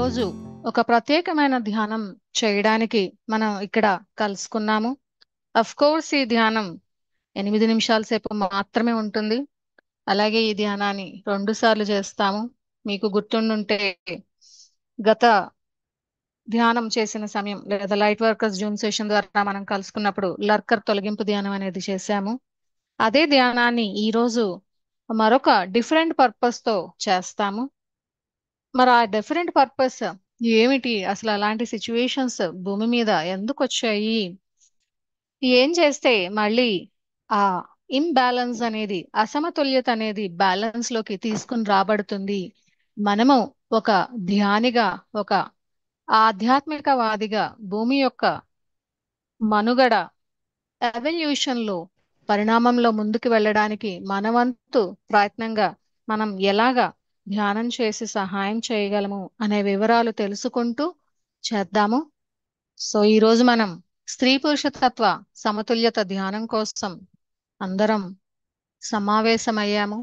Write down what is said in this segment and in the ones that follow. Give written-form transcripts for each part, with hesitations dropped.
ఈరోజు ఒక ప్రత్యేకమైన ధ్యానం చేయడానికి మనం ఇక్కడ కలుసుకున్నాము. అఫ్ కోర్స్ ఈ ధ్యానం 8 నిమిషాల సేపు మాత్రమే ఉంటుంది. అలాగే ఈ ధ్యానాన్ని 2 సార్లు చేస్తాము. మీకు గుర్తుండుంటే గత ధ్యానం చేసిన సమయం లేదా లైట్ వర్కర్స్ జూమ్ సెషన్ ద్వారా మనం కలుసుకున్నప్పుడు లర్కర్ తొలగింపు ధ్యానం అనేది చేశాము. అదే ధ్యానాన్ని ఈరోజు మరొక డిఫరెంట్ పర్పస్ తో చేస్తాము. మరి ఆ డిఫరెంట్ పర్పస్ ఏమిటి? అసలు అలాంటి సిచ్యువేషన్స్ భూమి మీద ఎందుకు వచ్చాయి? ఏం చేస్తే మళ్ళీ ఆ ఇంబ్యాలెన్స్ అనేది, అసమతుల్యత అనేది బ్యాలెన్స్ లోకి తీసుకుని రాబడుతుంది? మనము ఒక ధ్యానిగా, ఒక ఆధ్యాత్మికవాదిగా భూమి యొక్క మనుగడ ఎవల్యూషన్ లో, పరిణామంలో ముందుకు వెళ్ళడానికి మనవంతు ప్రయత్నంగా మనం ఎలాగా ధ్యానం చేసి సహాయం చేయగలము అనే వివరాలు తెలుసుకుంటూ చేద్దాము. సో ఈరోజు మనం స్త్రీ పురుష తత్వ సమతుల్యత ధ్యానం కోసం అందరం సమావేశమయ్యాము.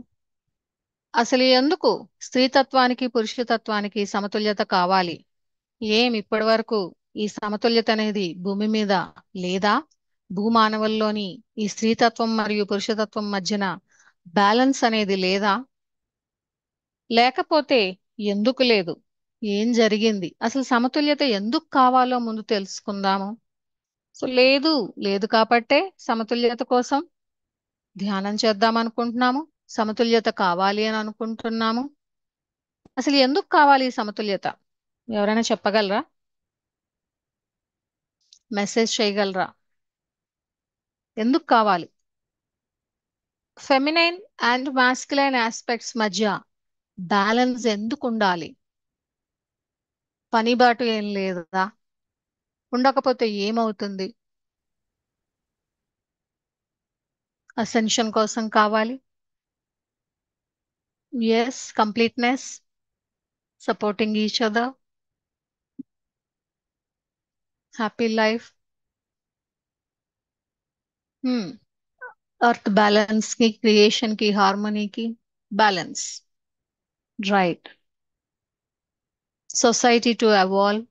అసలు ఎందుకు స్త్రీతత్వానికి పురుషతత్వానికి సమతుల్యత కావాలి? ఇప్పటి వరకు ఈ సమతుల్యత అనేది భూమి మీద లేదా? భూమానవుల్లోని ఈ స్త్రీతత్వం మరియు పురుషతత్వం మధ్యన బ్యాలెన్స్ అనేది లేదా? లేకపోతే ఎందుకు లేదు? ఏం జరిగింది? అసలు సమతుల్యత ఎందుకు కావాలో ముందు తెలుసుకుందాము. సో లేదు కాబట్టే సమతుల్యత కోసం ధ్యానం చేద్దాం అనుకుంటున్నాము. సమతుల్యత కావాలి అని అనుకుంటున్నాము. అసలు ఎందుకు కావాలి ఈ సమతుల్యత? ఎవరైనా చెప్పగలరా? మెసేజ్ చేయగలరా? ఎందుకు కావాలి? ఫెమినైన్ అండ్ మాస్కులైన్ ఆస్పెక్ట్స్ మధ్య బ్యాలెన్స్ ఎందుకు ఉండాలి? పనిబాటు ఏం లేదా? ఉండకపోతే ఏమవుతుంది? అసెన్షన్ కోసం కావాలి. Yes, completeness, supporting each other, happy life, earth balance కి, క్రియేషన్ కి, హార్మోనీకి balance, right. Society to evolve,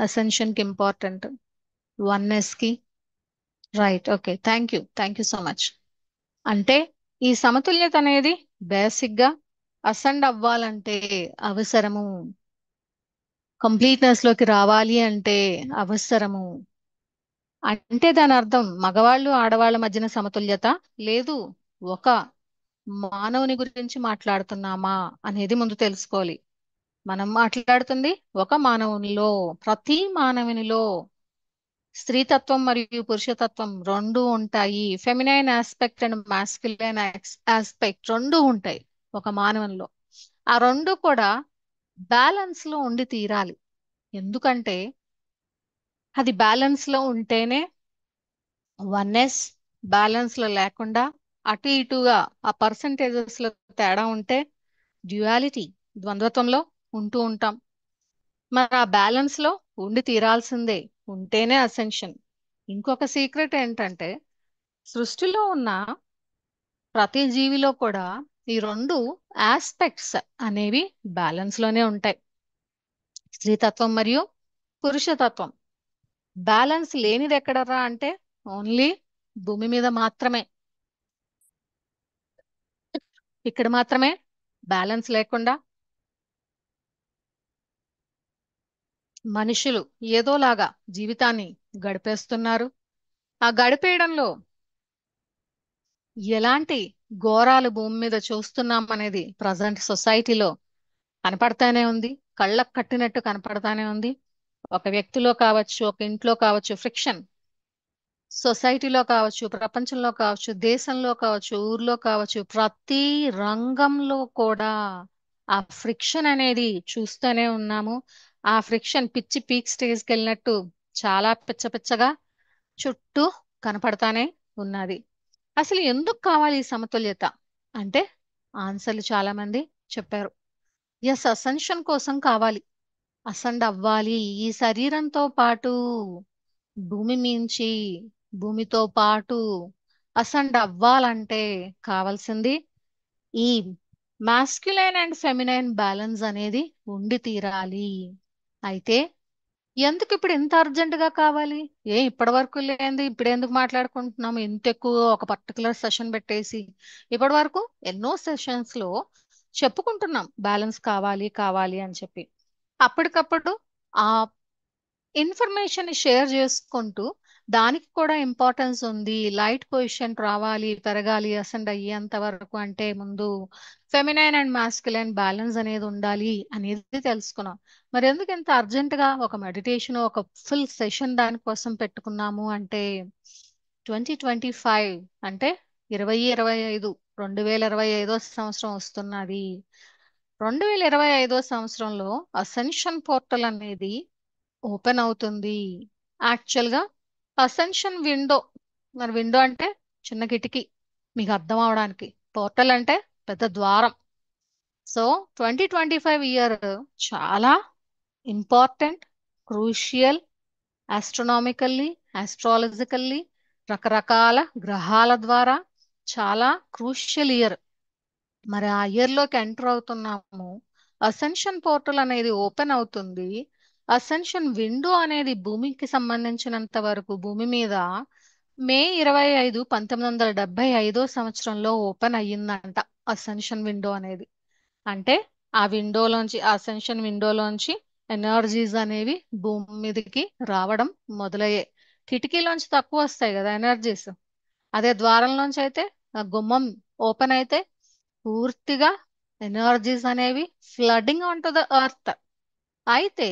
ascension కి ఇంపార్టెంట్, వన్నెస్ కి, right. Okay, thank you so much. అంటే ఈ సమతుల్యత అనేది బేసిక్ గా అసెండ్ అవ్వాలంటే అవసరము. కంప్లీట్నెస్ లోకి రావాలి అంటే అవసరము. అంటే దాని అర్థం మగవాళ్ళు ఆడవాళ్ళ మధ్యన సమతుల్యత లేదు, ఒక మానవుని గురించి మాట్లాడుతున్నామా అనేది ముందు తెలుసుకోవాలి. మనం మాట్లాడుతుంది ఒక మానవునిలో, ప్రతి మానవునిలో స్త్రీతత్వం మరియు పురుషతత్వం రెండు ఉంటాయి. Feminine aspect and masculine aspect రెండు ఉంటాయి ఒక మానవునిలో. ఆ రెండు కూడా బ్యాలెన్స్ లో ఉండి తీరాలి. ఎందుకంటే అది బ్యాలెన్స్ లో ఉంటేనే వన్నెస్, బ్యాలెన్స్ లో లేకుండా అటు ఇటుగా ఆ పర్సంటేజెస్ లో తేడా ఉంటే డ్యుయాలిటీ, ద్వంద్వత్వంలో ఉంటూ ఉంటాం. మరి ఆ బ్యాలెన్స్ లో ఉండి తీరాల్సిందే, ఉంటేనే అసెన్షన్. ఇంకొక సీక్రెట్ ఏంటంటే సృష్టిలో ఉన్న ప్రతి జీవిలో కూడా ఈ రెండు ఆస్పెక్ట్స్ అనేవి బ్యాలెన్స్ లోనే ఉంటాయి. స్త్రీతత్వం మరియు పురుషతత్వం. బ్యాలెన్స్ లేనిది ఎక్కడరా అంటే ఓన్లీ భూమి మీద మాత్రమే. ఇక్కడ మాత్రమే బ్యాలెన్స్ లేకుండా మనుషులు ఏదోలాగా జీవితాన్ని గడిపేస్తున్నారు. ఆ గడిపేయడంలో ఎలాంటి ఘోరాలు భూమి మీద చూస్తున్నాం అనేది ప్రజెంట్ సొసైటీలో కనపడతానే ఉంది. కళ్ళకు కట్టినట్టు కనపడతానే ఉంది. ఒక వ్యక్తిలో కావచ్చు, ఒక ఇంట్లో కావచ్చు, ఫ్రిక్షన్. సొసైటీలో కావచ్చు, ప్రపంచంలో కావచ్చు, దేశంలో కావచ్చు, ఊర్లో కావచ్చు, ప్రతి రంగంలో కూడా ఆ ఫ్రిక్షన్ అనేది చూస్తూనే ఉన్నాము. ఆ ఫ్రిక్షన్ పిచ్చి పీక్ స్టేజ్కి వెళ్ళినట్టు చాలా పిచ్చగా చుట్టూ కనపడతానే ఉన్నది. అసలు ఎందుకు కావాలి ఈ సమతుల్యత అంటే ఆన్సర్లు చాలా మంది చెప్పారు. ఎస్, అసెన్షన్ కోసం కావాలి. అసెండ్ అవ్వాలి ఈ శరీరంతో పాటు, భూమి మించి, భూమితో పాటు అసెండ్ అవ్వాలంటే కావాల్సింది ఈ మాస్క్యులైన్ అండ్ ఫెమినైన్ బ్యాలెన్స్ అనేది ఉండి తీరాలి. అయితే ఎందుకు ఇప్పుడు ఇంత అర్జెంటుగా కావాలి? ఇప్పటి వరకు లేనిది ఇప్పుడు ఎందుకు మాట్లాడుకుంటున్నాము? ఇంత ఎక్కువ ఒక పర్టికులర్ సెషన్ పెట్టేసి ఇప్పటి వరకు ఎన్నో సెషన్స్ లో చెప్పుకుంటున్నాం బ్యాలెన్స్ కావాలి కావాలి అని చెప్పి. అప్పటికప్పుడు ఆ ఇన్ఫర్మేషన్ షేర్ చేసుకుంటూ దానికి కూడా ఇంపార్టెన్స్ ఉంది. లైట్ పొజిషన్ రావాలి, పెరగాలి, అసెండ్ అయ్యేంత వరకు అంటే ముందు ఫెమినైన్ అండ్ మాస్కులైన్ బ్యాలెన్స్ అనేది ఉండాలి అనేది తెలుసుకున్నాం. మరి ఎందుకు ఇంత అర్జెంట్ గా ఒక మెడిటేషన్ ఒక ఫుల్ సెషన్ దానికోసం పెట్టుకున్నాము అంటే 2025 అంటే 2025 2025 సంవత్సరం వస్తున్నది. 2025 సంవత్సరంలో అసెన్షన్ పోర్టల్ అనేది ఓపెన్ అవుతుంది. యాక్చువల్ గా అసెన్షన్ విండో, మరి విండో అంటే చిన్న కిటికీ, మీకు అర్థం అవడానికి. పోర్టల్ అంటే పెద్ద ద్వారం. సో 2025 చాలా ఇంపార్టెంట్, క్రూషియల్, ఆస్ట్రోనామికల్లీ, ఆస్ట్రాలజికల్లీ, రకరకాల గ్రహాల ద్వారా చాలా క్రూషియల్ ఇయర్. మరి ఆ ఇయర్ లోకి ఎంటర్ అవుతున్నాము. అసెన్షన్ పోర్టల్ అనేది ఓపెన్ అవుతుంది. అసెన్షన్ విండో అనేది భూమికి సంబంధించినంత వరకు భూమి మీద మే 25 1975 సంవత్సరంలో ఓపెన్ అయ్యిందంట. అసెన్షన్ విండో అనేది అంటే ఆ విండోలోంచి అసెన్షన్ విండోలోంచి ఎనర్జీస్ అనేవి భూమి మీదకి రావడం మొదలయ్యాయి. కిటికీలోంచి తక్కువ వస్తాయి కదా ఎనర్జీస్. అదే ద్వారంలోంచి అయితే ఆ గుమ్మం ఓపెన్ అయితే పూర్తిగా ఎనర్జీస్ అనేవి flooding on to the earth. అయితే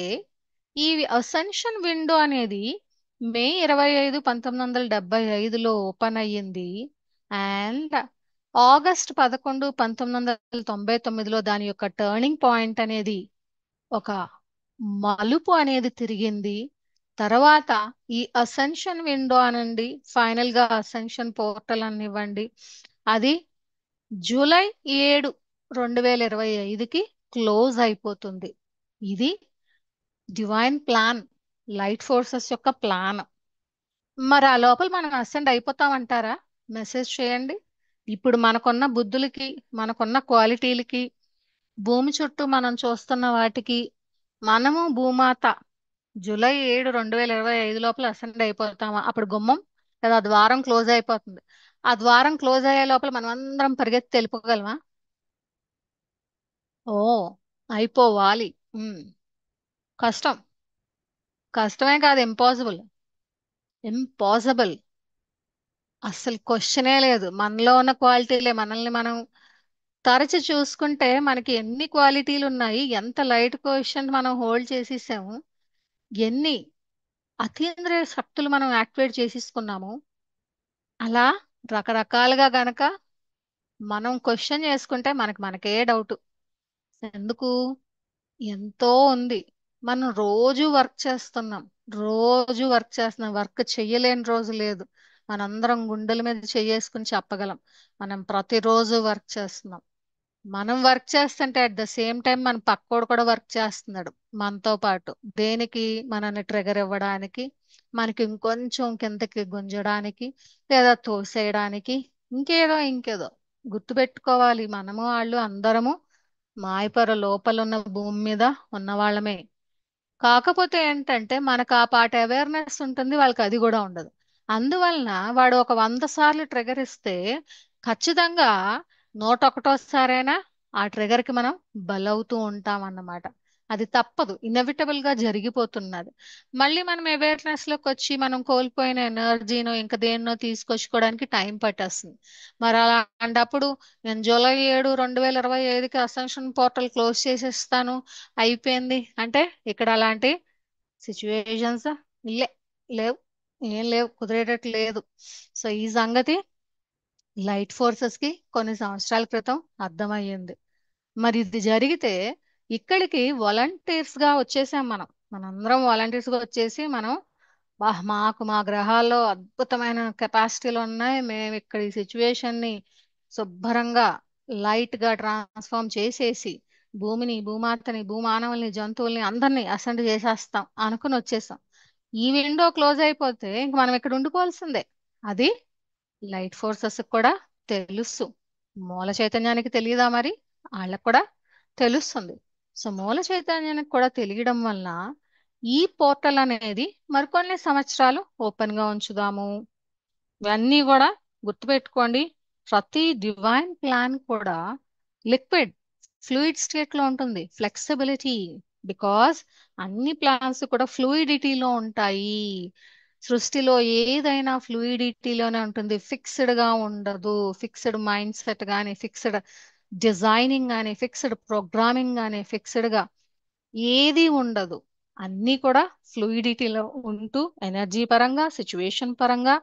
ఈ అసెన్షన్ విండో అనేది మే 25 1975లో ఓపెన్ అయ్యింది. అండ్ ఆగస్ట్ 11 1999లో దాని యొక్క టర్నింగ్ పాయింట్ అనేది ఒక మలుపు అనేది తిరిగింది. తర్వాత ఈ అసెన్షన్ విండో అనండి, ఫైనల్ గా అసెన్షన్ పోర్టల్ అనివ్వండి, అది జూలై 7 2025కి క్లోజ్ అయిపోతుంది. ఇది డివైన్ ప్లాన్, లైట్ ఫోర్సెస్ యొక్క ప్లాన్. మరి ఆ లోపల మనం అసెండ్ అయిపోతామంటారా? మెసేజ్ చేయండి. ఇప్పుడు మనకున్న బుద్ధులకి, మనకున్న క్వాలిటీలకి, భూమి చుట్టూ మనం చూస్తున్న వాటికి మనము భూమాత జూలై 7 2025 లోపల అసెండ్ అయిపోతామా? అప్పుడు గుమ్మం లేదా ద్వారం క్లోజ్ అయిపోతుంది. ఆ ద్వారం క్లోజ్ అయ్యే లోపల మనం అందరం పరిగెత్తి వెళ్ళిపోగలమా? ఓ, అయిపోవాలి. ఉమ్, కష్టం. కష్టమే కాదు, ఇంపాసిబుల్. ఇంపాసిబుల్. అస్సలు క్వశ్చనే లేదు. మనలో ఉన్న క్వాలిటీలే మనల్ని మనం తరచి చూసుకుంటే మనకి ఎన్ని క్వాలిటీలు ఉన్నాయి, ఎంత లైట్ క్వశ్చన్ మనం హోల్డ్ చేసేసాము, ఎన్ని అతీంద్రియ శక్తులు మనం యాక్టివేట్ చేసేసుకున్నాము. అలా రకరకాలుగా గనక మనం క్వశ్చన్ చేసుకుంటే మనకే డౌట్. ఎందుకు? ఎంతో ఉంది. మనం రోజు వర్క్ చేస్తున్నాం. వర్క్ చెయ్యలేని రోజు లేదు. మనందరం గుండెల మీద చెయ్యేసుకుని చెప్పగలం మనం ప్రతిరోజు వర్క్ చేస్తున్నాం. మనం వర్క్ చేస్తుంటే అట్ ద సేమ్ టైం మన పక్కోడు కూడా వర్క్ చేస్తున్నాడు మనతో పాటు. దేనికి? మనల్ని ట్రిగర్ ఇవ్వడానికి, మనకి ఇంకొంచెం కిందకి గుంజడానికి, లేదా తోసేయడానికి, ఇంకేదో. గుర్తుపెట్టుకోవాలి, మనము వాళ్ళు అందరము మాయపొర లోపల ఉన్న భూమి మీద ఉన్న వాళ్ళమే. కాకపోతే ఏంటంటే మనకు ఆ పాట అవేర్నెస్ ఉంటుంది, వాళ్ళకి అది కూడా ఉండదు. అందువలన వాడు ఒక 100 సార్లు ట్రిగర్ ఇస్తే ఖచ్చితంగా 101సారైనా ఆ ట్రిగర్ కి మనం బలవుతూ ఉంటాం అన్నమాట. అది తప్పదు, ఇన్ఎవిటబుల్ గా జరిగిపోతున్నది. మళ్ళీ మనం అవేర్నెస్ లోకి వచ్చి మనం కోల్పోయిన ఎనర్జీనో ఇంకా దేన్నో తీసుకొచ్చుకోవడానికి టైం పట్టేస్తుంది. మరి అలాంటప్పుడు నేను జూలై 7 2025కి అసెన్షన్ పోర్టల్ క్లోజ్ చేసేస్తాను, అయిపోయింది అంటే ఇక్కడ అలాంటి సిచ్యువేషన్స్ లే లేవు, ఏం లేవు, కుదిరేటట్టు లేదు. సో ఈ సంగతి లైట్ ఫోర్సెస్ కి కొన్ని సంవత్సరాల క్రితం అర్థమయ్యింది. మరి ఇది జరిగితే ఇక్కడికి వాలంటీర్స్ గా వచ్చేసాం మనం. మనందరం వాలంటీర్స్ గా వచ్చేసి మనం మాకు మా గ్రహాల్లో అద్భుతమైన కెపాసిటీలు ఉన్నాయి, మేము ఇక్కడ ఈ సిచ్యువేషన్ ని శుభ్రంగా లైట్ గా ట్రాన్స్ఫార్మ్ చేసేసి భూమిని, భూమాతని, భూమానవుల్ని, జంతువుల్ని అందరినీ అసెండ్ చేసేస్తాం అనుకుని వచ్చేసాం. ఈ విండో క్లోజ్ అయిపోతే ఇంక మనం ఇక్కడ ఉండిపోవాల్సిందే. అది లైట్ ఫోర్సెస్ కూడా తెలుసు. మూల చైతన్యానికి తెలియదా మరి? వాళ్ళకు కూడా తెలుస్తుంది. సో మూల చైతన్యానికి కూడా తెలియడం వలన ఈ పోర్టల్ అనేది మరికొన్ని సంవత్సరాలు ఓపెన్ గా ఉంచుదాము. ఇవన్నీ కూడా గుర్తుపెట్టుకోండి. ప్రతి డివైన్ ప్లాన్ కూడా లిక్విడ్ ఫ్లూయిడ్ స్టేట్ లో ఉంటుంది. ఫ్లెక్సిబిలిటీ, బికాస్ అన్ని ప్లాన్స్ కూడా ఫ్లూయిడిటీలో ఉంటాయి. సృష్టిలో ఏదైనా ఫ్లూయిడిటీలోనే ఉంటుంది, ఫిక్స్డ్ గా ఉండదు. ఫిక్స్డ్ మైండ్ సెట్ కానీ, ఫిక్స్డ్ డిజైనింగ్ కానీ, ఫిక్స్డ్ ప్రోగ్రామింగ్ కానీ, ఫిక్స్డ్ గా ఏది ఉండదు. అన్నీ కూడా ఫ్లూయిడిటీలో ఉంటూ ఎనర్జీ పరంగా, సిచ్యువేషన్ పరంగా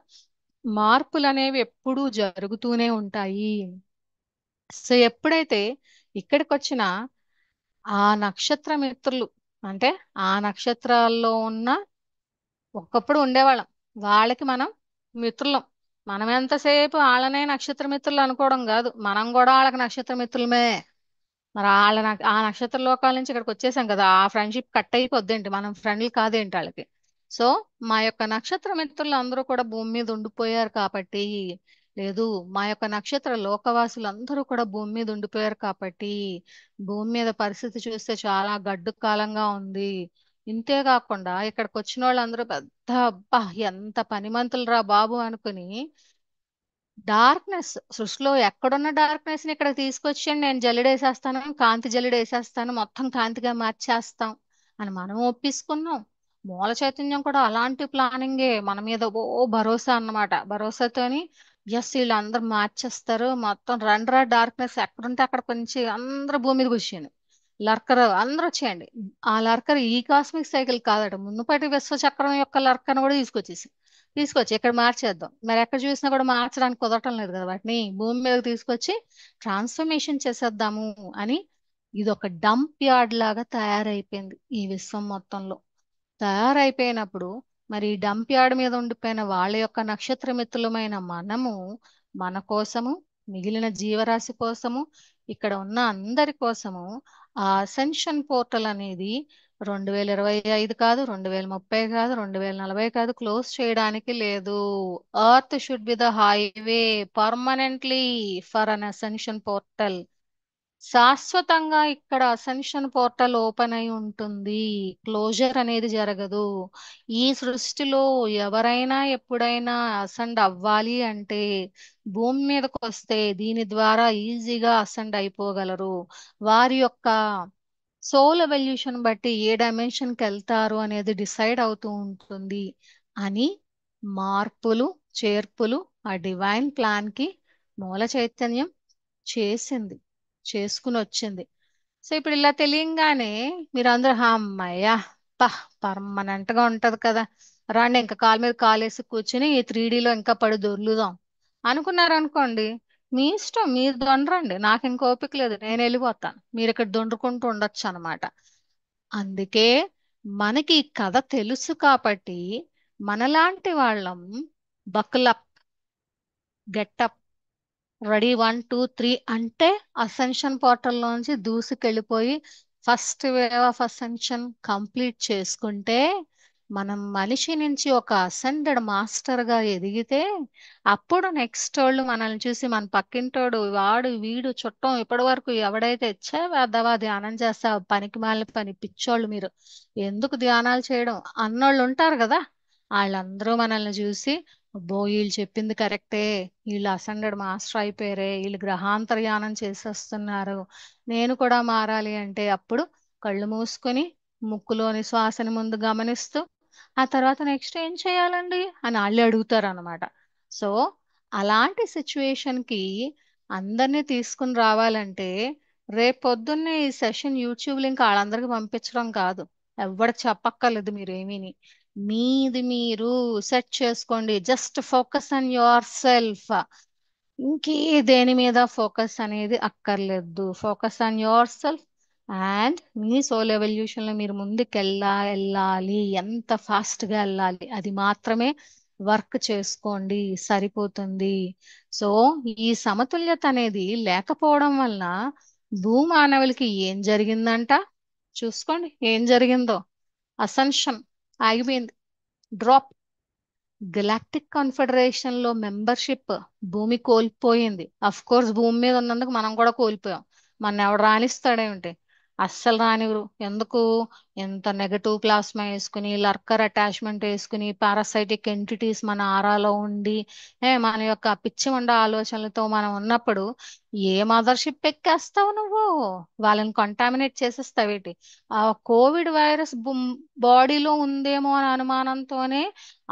మార్పులు అనేవి ఎప్పుడూ జరుగుతూనే ఉంటాయి. సో ఎప్పుడైతే ఇక్కడికి వచ్చిన ఆ నక్షత్ర మిత్రులు, అంటే ఆ నక్షత్రాల్లో ఉన్న ఒకప్పుడు ఉండేవాళ్ళం, వాళ్ళకి మనం మిత్రులం. మనం ఎంతసేపు వాళ్ళనే నక్షత్ర మిత్రులు అనుకోవడం కాదు, మనం కూడా వాళ్ళకి నక్షత్ర మిత్రులమే. మరి ఆ నక్షత్ర లోకాల నుంచి ఇక్కడికి వచ్చేసాం కదా, ఆ ఫ్రెండ్షిప్ కట్ అయిపోద్దేంటి? మనం ఫ్రెండ్లు కాదేంటి వాళ్ళకి? సో మా యొక్క నక్షత్ర మిత్రులు అందరూ కూడా భూమి మీద ఉండిపోయారు కాబట్టి, లేదు, మా యొక్క నక్షత్ర లోకవాసులు అందరూ కూడా భూమి మీద ఉండిపోయారు కాబట్టి భూమి మీద పరిస్థితి చూస్తే చాలా గడ్డు కాలంగా ఉంది. ఇంతే కాకుండా ఇక్కడికి వచ్చిన వాళ్ళందరూ పెద్ద, అబ్బా ఎంత పనిమంతులు రా బాబు అనుకుని డార్క్నెస్, సృష్టిలో ఎక్కడున్న డార్క్నెస్ ని ఇక్కడ తీసుకొచ్చి నేను జల్లెడేసేస్తాను, కాంతి జల్లెడేసేస్తాను, మొత్తం కాంతిగా మార్చేస్తాం అని మనం ఒప్పించుకున్నాం. మూల చైతన్యం కూడా అలాంటి ప్లానింగే మన మీద ఓ భరోసా అన్నమాట. భరోసాతోని ఎస్ వీళ్ళందరూ మార్చేస్తారు, మొత్తం రండ్రా డార్క్నెస్ ఎక్కడుంటే అక్కడ కొంచెం అందరూ భూమి మీద కూర్చొని లర్కర్ అందరూ వచ్చేయండి. ఆ లర్కర్ ఈ కాస్మిక్ సైకిల్ కాదట, మునుపటి విశ్వచక్రం యొక్క లర్కర్ కూడా తీసుకొచ్చి ఇక్కడ మార్చేద్దాం. మరి ఎక్కడ చూసినా కూడా మార్చడానికి కుదరటం లేదు కదా, వాటిని భూమి మీదకి తీసుకొచ్చి ట్రాన్స్ఫర్మేషన్ చేసేద్దాము అని ఇది ఒక డంప్ యార్డ్ లాగా తయారైపోయింది ఈ విశ్వం మొత్తంలో. తయారైపోయినప్పుడు మరి ఈ డంప్ యార్డ్ మీద ఉండిపోయిన వాళ్ళ యొక్క నక్షత్ర మిత్రులమైన మనము, మన కోసము, మిగిలిన జీవరాశి కోసము, ఇక్కడ ఉన్న అందరి కోసము ఆ అసెన్షన్ పోర్టల్ అనేది 2025 కాదు, 2030 కాదు, 2040 కాదు, క్లోజ్ చేయడానికి లేదు. Earth should be the highway permanently for an ascension portal. శాశ్వతంగా ఇక్కడ అసెన్షన్ పోర్టల్ ఓపెన్ అయి ఉంటుంది. క్లోజర్ అనేది జరగదు. ఈ సృష్టిలో ఎవరైనా ఎప్పుడైనా అసెండ్ అవ్వాలి అంటే భూమి మీదకి వస్తే దీని ద్వారా ఈజీగా అసెండ్ అయిపోగలరు. వారి యొక్క సోల్ ఎవల్యూషన్ బట్టి ఏ డైమెన్షన్కి వెళ్తారు అనేది డిసైడ్ అవుతూ ఉంటుంది అని మార్పులు, చేర్పులు ఆ డివైన్ ప్లాన్ కి మూల చైతన్యం చేసింది, చేసుకుని వచ్చింది. సో ఇప్పుడు ఇలా తెలియంగానే మీరు అందరూ అమ్మయ్యా, పా, పర్మనెంట్ గా ఉంటది కదా, రాండి ఇంకా కాలు మీద కాలేసి కూర్చుని ఈ 3Dలో ఇంకా పడి దొర్లుదాం అనుకున్నారు అనుకోండి. మీ ఇష్టం, మీరు దొండరండి, నాకు ఇంక ఓపిక లేదు, నేను వెళ్ళిపోతాను. మీరు ఇక్కడ దొండుకుంటూ ఉండొచ్చు అనమాట. అందుకే మనకి ఈ కథ తెలుసు కాబట్టి మనలాంటి వాళ్ళం బకులప్, గెటప్, రెడీ 1 2 3 అంటే అసెన్షన్ పోర్టల్లోంచి దూసుకెళ్ళిపోయి first wave of ascension complete చేసుకుంటే మనం మనిషి నుంచి ఒక అసెండెడ్ మాస్టర్ గా ఎదిగితే అప్పుడు నెక్స్ట్ వాళ్ళు మనల్ని చూసి మన పక్కింటోడు వాడు వీడు చుట్టం ఇప్పటి వరకు ఎవడైతే ఇచ్చే వేద్దవా ధ్యానం చేస్తా పనికి మాలిన పని పిచ్చోళ్ళు మీరు ఎందుకు ధ్యానాలు చేయడం అన్నోళ్ళు ఉంటారు కదా, వాళ్ళందరూ మనల్ని చూసి అబ్బో వీళ్ళు చెప్పింది కరెక్టే, వీళ్ళు అసెండెడ్ మాస్టర్ అయిపోయారే, వీళ్ళు గ్రహాంతర్యానం చేసేస్తున్నారు, నేను కూడా మారాలి అంటే అప్పుడు కళ్ళు మూసుకొని ముక్కులోని శ్వాసని ముందు గమనిస్తూ ఆ తర్వాత నెక్స్ట్ ఏం చేయాలండి అని వాళ్ళు అడుగుతారు అనమాట. సో అలాంటి సిచ్యువేషన్ కి అందరినీ తీసుకుని రావాలంటే రేపొద్దున్నే ఈ సెషన్ యూట్యూబ్ లింక్ వాళ్ళందరికీ పంపించడం కాదు, ఎవరికి చెప్పక్కర్లేదు మీరేమీని. మీది మీరు సెట్ చేసుకోండి. Just focus on yourself. ఇంకే దేని మీద ఫోకస్ అనేది అక్కర్లేదు. Focus on yourself and మీ సోల్ ఎవల్యూషన్ లో మీరు ముందుకు వెళ్ళాలి, ఎంత ఫాస్ట్ గా వెళ్ళాలి అది మాత్రమే వర్క్ చేసుకోండి, సరిపోతుంది. సో ఈ సమతుల్యత అనేది లేకపోవడం వలన భూమానవులకి ఏం జరిగిందంట చూసుకోండి, ఏం జరిగిందో. అసెన్షన్ ఆగిపోయింది, డ్రాప్. గెలాక్టిక్ కాన్ఫెడరేషన్ లో మెంబర్షిప్ భూమి కోల్పోయింది. అఫ్ కోర్స్ భూమి మీద ఉన్నందుకు మనం కూడా కోల్పోయాం. మన ఎవడు రానిస్తాడేమిటి? అస్సలు రానివ్వరు. ఎందుకు? ఎంత నెగటివ్ ప్లాస్మా వేసుకుని, లర్కర్ అటాచ్మెంట్ వేసుకుని, పారాసైటిక్ ఎంటిటీస్ మన ఆరాలో ఉండి, మన యొక్క పిచ్చి ఉండ ఆలోచనలతో మనం ఉన్నప్పుడు ఏ మదర్షిప్ ఎక్కేస్తావు నువ్వు? వాళ్ళని కంటామినేట్ చేసేస్తావేటి? ఆ కోవిడ్ వైరస్ బాడీలో ఉందేమో అని అనుమానంతోనే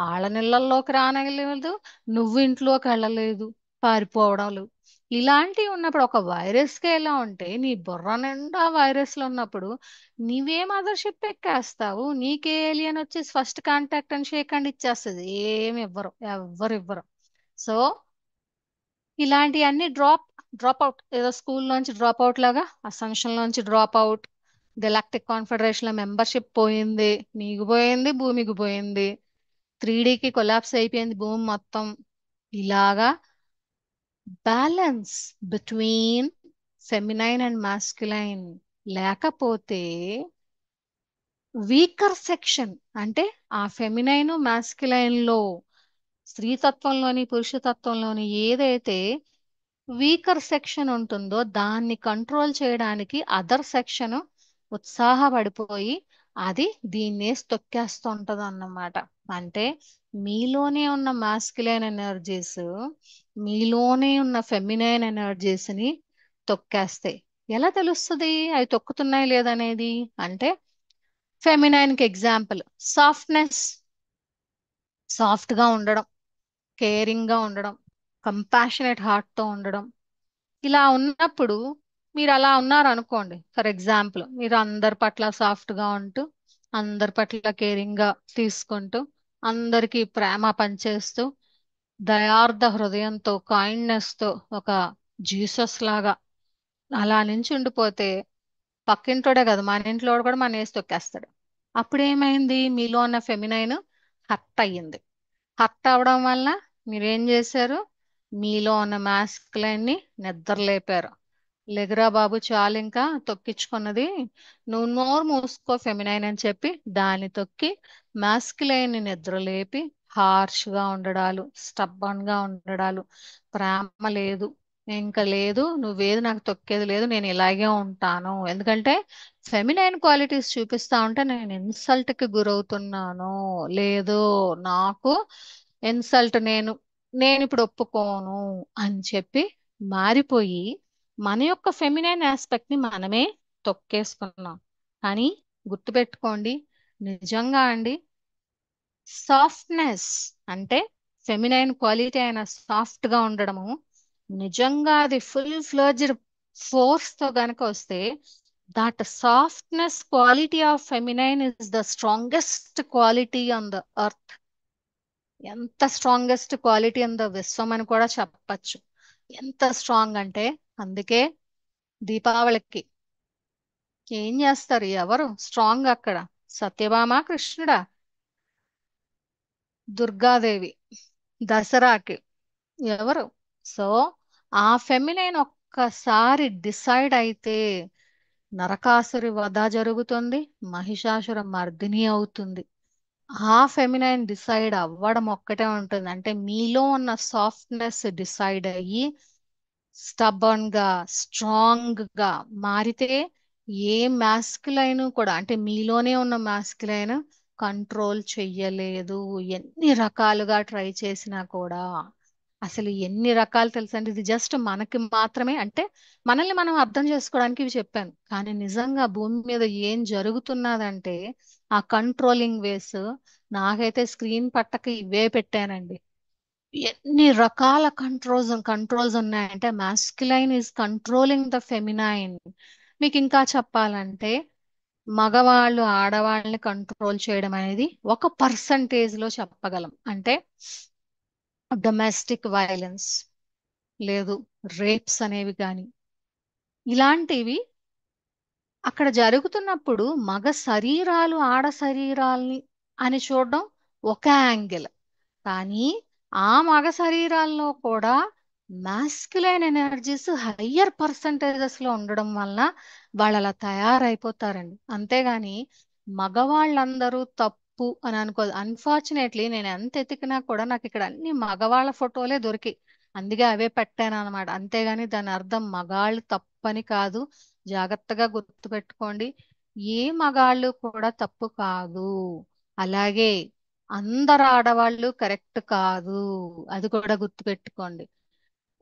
వాళ్ళ నీళ్ళల్లోకి రానలేదు, నువ్వు ఇంట్లోకి వెళ్ళలేదు, పారిపోవడాలు ఇలాంటివి ఉన్నప్పుడు, ఒక వైరస్కే ఇలా ఉంటే నీ బుర్ర నిండా వైరస్లు ఉన్నప్పుడు నీవే మదర్షిప్ ఎక్కేస్తావు? నీకే ఏలియన్ వచ్చేసి ఫస్ట్ కాంటాక్ట్ అని షేక్ హ్యాండ్ ఇచ్చేస్తుంది? ఏమి ఇవ్వరు, ఎవ్వరు ఇవ్వరు. సో ఇలాంటివన్నీ డ్రాప్ అవుట్, ఏదో స్కూల్ నుంచి డ్రాప్ అవుట్ లాగా అసంప్షన్ లోంచి డ్రాప్ అవుట్. గెలాక్టిక్ కాన్ఫెడరేషన్ లో మెంబర్షిప్ పోయింది, నీకు పోయింది, భూమికి పోయింది. 3Dకి కొలాప్స్ అయిపోయింది భూమి మొత్తం. ఇలాగా balance between feminine and masculine లేకపోతే వీకర్ సెక్షన్, అంటే ఆ ఫెమినైన్ మాస్కులైన్ లో స్త్రీతత్వంలోని పురుషతత్వంలోని ఏదైతే వీకర్ సెక్షన్ ఉంటుందో దాన్ని కంట్రోల్ చేయడానికి అదర్ సెక్షన్ ఉత్సాహపడిపోయి అది దీన్నే తొక్కేస్తుంటది అన్నమాట. అంటే మీలోనే ఉన్న మాస్కులైన్ ఎనర్జీస్ మీలోనే ఉన్న ఫెమినైన్ ఎనర్జీస్ ని తొక్కేస్తాయి. ఎలా తెలుస్తుంది అవి తొక్కుతున్నాయి లేదనేది? అంటే ఫెమినైన్ కి ఎగ్జాంపుల్ సాఫ్ట్నెస్, సాఫ్ట్ గా ఉండడం, కేరింగ్ గా ఉండడం, కంపాషనేట్ హార్ట్ తో ఉండడం. ఇలా ఉన్నప్పుడు మీరు అలా ఉన్నారు అనుకోండి, ఫర్ ఎగ్జాంపుల్ మీరు అందరి పట్ల సాఫ్ట్ గా ఉంటూ, అందరి పట్ల కేరింగ్ గా తీసుకుంటూ, అందరికీ ప్రేమ పంచేస్తూ, దయార్థ హృదయంతో, కైండ్నెస్ తో ఒక జీసస్ లాగా అలా నుంచి ఉండిపోతే పక్కింటోడే కదా మన ఇంట్లో కూడా మన వేసి తొక్కేస్తాడు. అప్పుడు ఏమైంది? మీలో ఉన్న ఫెమినైన్ హర్ట్ అయ్యింది. హర్ట్ అవడం వల్ల మీరేం చేశారు? మీలో ఉన్న మాస్కులైన్ని నిద్రలేపారు. లెగరా బాబు చాలు ఇంకా తొక్కించుకున్నది, నువ్వు నోరు మూసుకో ఫెమినైన్ అని చెప్పి దాన్ని తొక్కి మాస్కులైన్ నిద్రలేపి హార్ష్ గా ఉండడాలు, స్టబ్బన్ గా ఉండడాలు, ప్రేమ లేదు, ఇంకా లేదు, నువ్వేది నాకు తొక్కేది లేదు, నేను ఇలాగే ఉంటాను. ఎందుకంటే ఫెమినైన్ క్వాలిటీస్ చూపిస్తా ఉంటే నేను ఇన్సల్ట్ కి గురవుతున్నాను, లేదు నాకు ఇన్సల్ట్, నేను ఇప్పుడు ఒప్పుకోను అని చెప్పి మారిపోయి మన యొక్క ఫెమినైన్ ఆస్పెక్ట్ ని మనమే తొక్కేసుకున్నాం. కానీ గుర్తుపెట్టుకోండి, నిజంగా అండి, సాఫ్ట్నెస్ అంటే ఫెమినైన్ క్వాలిటీ అయిన సాఫ్ట్ గా ఉండడము నిజంగా అది ఫుల్ ఫ్లర్జ్డ్ ఫోర్స్ తో గనక వస్తే, that softness quality of feminine is the strongest quality on the earth. ఎంత స్ట్రాంగెస్ట్ క్వాలిటీ ఆన్ ద విశ్వం అని కూడా చెప్పచ్చు. ఎంత స్ట్రాంగ్ అంటే, అందుకే దీపావళికి ఏం చేస్తారు? ఎవరు స్ట్రాంగ్ అక్కడ? సత్యభామ, కృష్ణుడా? దుర్గాదేవి. దసరాకి ఎవరు? సో ఆ ఫెమినైన్ ఒక్కసారి డిసైడ్ అయితే నరకాసురి వధ జరుగుతుంది, మహిషాసుర మర్దిని అవుతుంది. ఆ ఫెమినైన్ డిసైడ్ అవ్వడం ఒక్కటే ఉంటుంది. అంటే మీలో ఉన్న సాఫ్ట్నెస్ డిసైడ్ అయ్యి స్టబర్న్ గా, స్ట్రాంగ్ గా మారితే ఏ మాస్కులైన్ కూడా, అంటే మీలోనే ఉన్న మాస్కులైన్ కంట్రోల్ చెయ్యలేదు. ఎన్ని రకాలుగా ట్రై చేసినా కూడా. అసలు ఎన్ని రకాలు తెలుసండి, ఇది జస్ట్ మనకి మాత్రమే, అంటే మనల్ని మనం అర్థం చేసుకోవడానికి ఇవి చెప్పాను. కానీ నిజంగా భూమి మీద ఏం జరుగుతున్నదంటే ఆ కంట్రోలింగ్ వేస్, నాకైతే స్క్రీన్ పట్టక ఇవే పెట్టానండి. ఎన్ని రకాల కంట్రోల్స్ ఉన్నాయంటే masculine is controlling the feminine. మీకు ఇంకా చెప్పాలంటే మగవాళ్ళు ఆడవాళ్ళని కంట్రోల్ చేయడం అనేది ఒక పర్సంటేజ్ లో చెప్పగలం. అంటే డొమెస్టిక్ వైలెన్స్, లేదు రేప్స్ అనేవి కానీ ఇలాంటివి అక్కడ జరుగుతున్నప్పుడు మగ శరీరాలు ఆడ శరీరాల్ని అని చూడడం ఒక యాంగిల్. కానీ ఆ మగ శరీరాల్లో కూడా మాస్కులైన్ ఎనర్జీస్ హయ్యర్ పర్సంటేజెస్ లో ఉండడం వలన వాళ్ళు అలా తయారైపోతారండి. అంతేగాని మగవాళ్ళందరూ తప్పు అని అనుకోదు. అన్ఫార్చునేట్లీ నేను ఎంత ఎతికినా కూడా నాకు ఇక్కడ అన్ని మగవాళ్ళ ఫోటోలే దొరికి, అందుకే అవే పెట్టాను అనమాట. అంతేగాని దాని అర్థం మగాళ్ళు తప్పని కాదు. జాగ్రత్తగా గుర్తుపెట్టుకోండి. ఏ మగాళ్ళు కూడా తప్పు కాదు. అలాగే అందరు ఆడవాళ్ళు కరెక్ట్ కాదు. అది కూడా గుర్తుపెట్టుకోండి.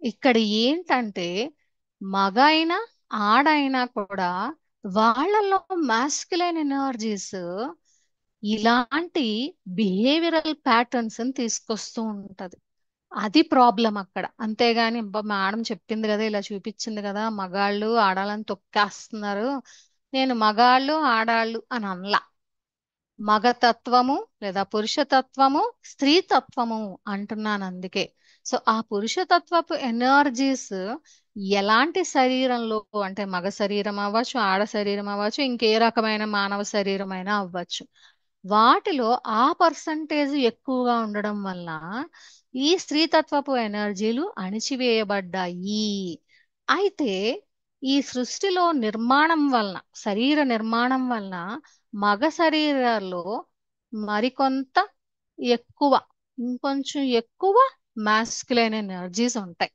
ఇక్కడ ఏంటంటే మగ అయినా ఆడైనా కూడా వాళ్ళలో మాస్కులైన్ ఎనర్జీస్ ఇలాంటి బిహేవియరల్ ప్యాటర్న్స్ తీసుకొస్తూ ఉంటది. అది ప్రాబ్లం అక్కడ. అంతేగాని అబ్బా మేడం చెప్పింది కదా, ఇలా చూపించింది కదా, మగాళ్ళు ఆడాలని తొక్కేస్తున్నారు, నేను మగాళ్ళు ఆడాళ్ళు అని అనలా. మగతత్వము లేదా పురుషతత్వము, స్త్రీతత్వము అంటున్నాను అందుకే. సో ఆ పురుషతత్వపు ఎనర్జీస్ ఎలాంటి శరీరంలో, అంటే మగ శరీరం అవ్వచ్చు, ఆడ శరీరం అవ్వచ్చు, ఇంకే రకమైన మానవ శరీరం అయినా అవ్వచ్చు, వాటిలో ఆ పర్సంటేజ్ ఎక్కువగా ఉండడం వల్ల ఈ స్త్రీతత్వపు ఎనర్జీలు అణిచివేయబడ్డాయి. అయితే ఈ సృష్టిలో నిర్మాణం వలన, శరీర నిర్మాణం వలన మగ శరీరాల్లో మరికొంత ఎక్కువ, ఇంకొంచెం ఎక్కువ మాస్కులైన్ ఎనర్జీస్ ఉంటాయి,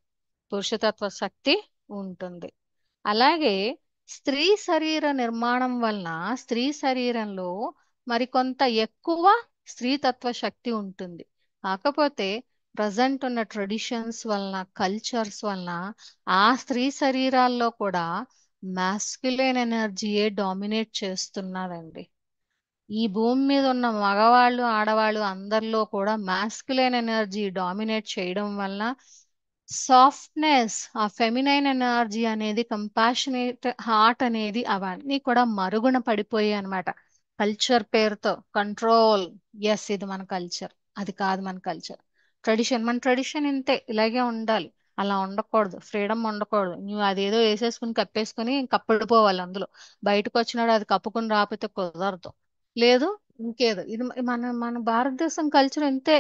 పురుషతత్వ శక్తి ఉంటుంది. అలాగే స్త్రీ శరీర నిర్మాణం వలన స్త్రీ శరీరంలో మరికొంత ఎక్కువ స్త్రీతత్వ శక్తి ఉంటుంది. కాకపోతే ప్రజెంట్ ఉన్న ట్రెడిషన్స్ వలన, కల్చర్స్ వలన ఆ స్త్రీ శరీరాల్లో కూడా మాస్కులైన్ ఎనర్జీయే డామినేట్ చేస్తున్నదండి. ఈ భూమి మీద ఉన్న మగవాళ్ళు ఆడవాళ్ళు అందరిలో కూడా మాస్కులైన్ ఎనర్జీ డామినేట్ చేయడం వలన సాఫ్ట్నెస్, ఆ ఫెమినైన్ ఎనర్జీ అనేది, కంపాషనేట్ హార్ట్ అనేది, అవన్నీ కూడా మరుగున పడిపోయాయి అనమాట. కల్చర్ పేరుతో కంట్రోల్. ఎస్, ఇది మన కల్చర్, అది కాదు మన కల్చర్. ట్రెడిషన్, మన ట్రెడిషన్ ఇంతే, ఇలాగే ఉండాలి. అలా ఉండకూడదు, ఫ్రీడమ్ ఉండకూడదు. నువ్వు అదేదో వేసేసుకుని కప్పేసుకుని కప్పడిపోవాలి అందులో. బయటకు వచ్చినాడు అది కప్పుకుని రాకపోతే కుదరదు. లేదు, ఇంకేదో ఇది మన మన భారతదేశం కల్చర్ ఇంతే.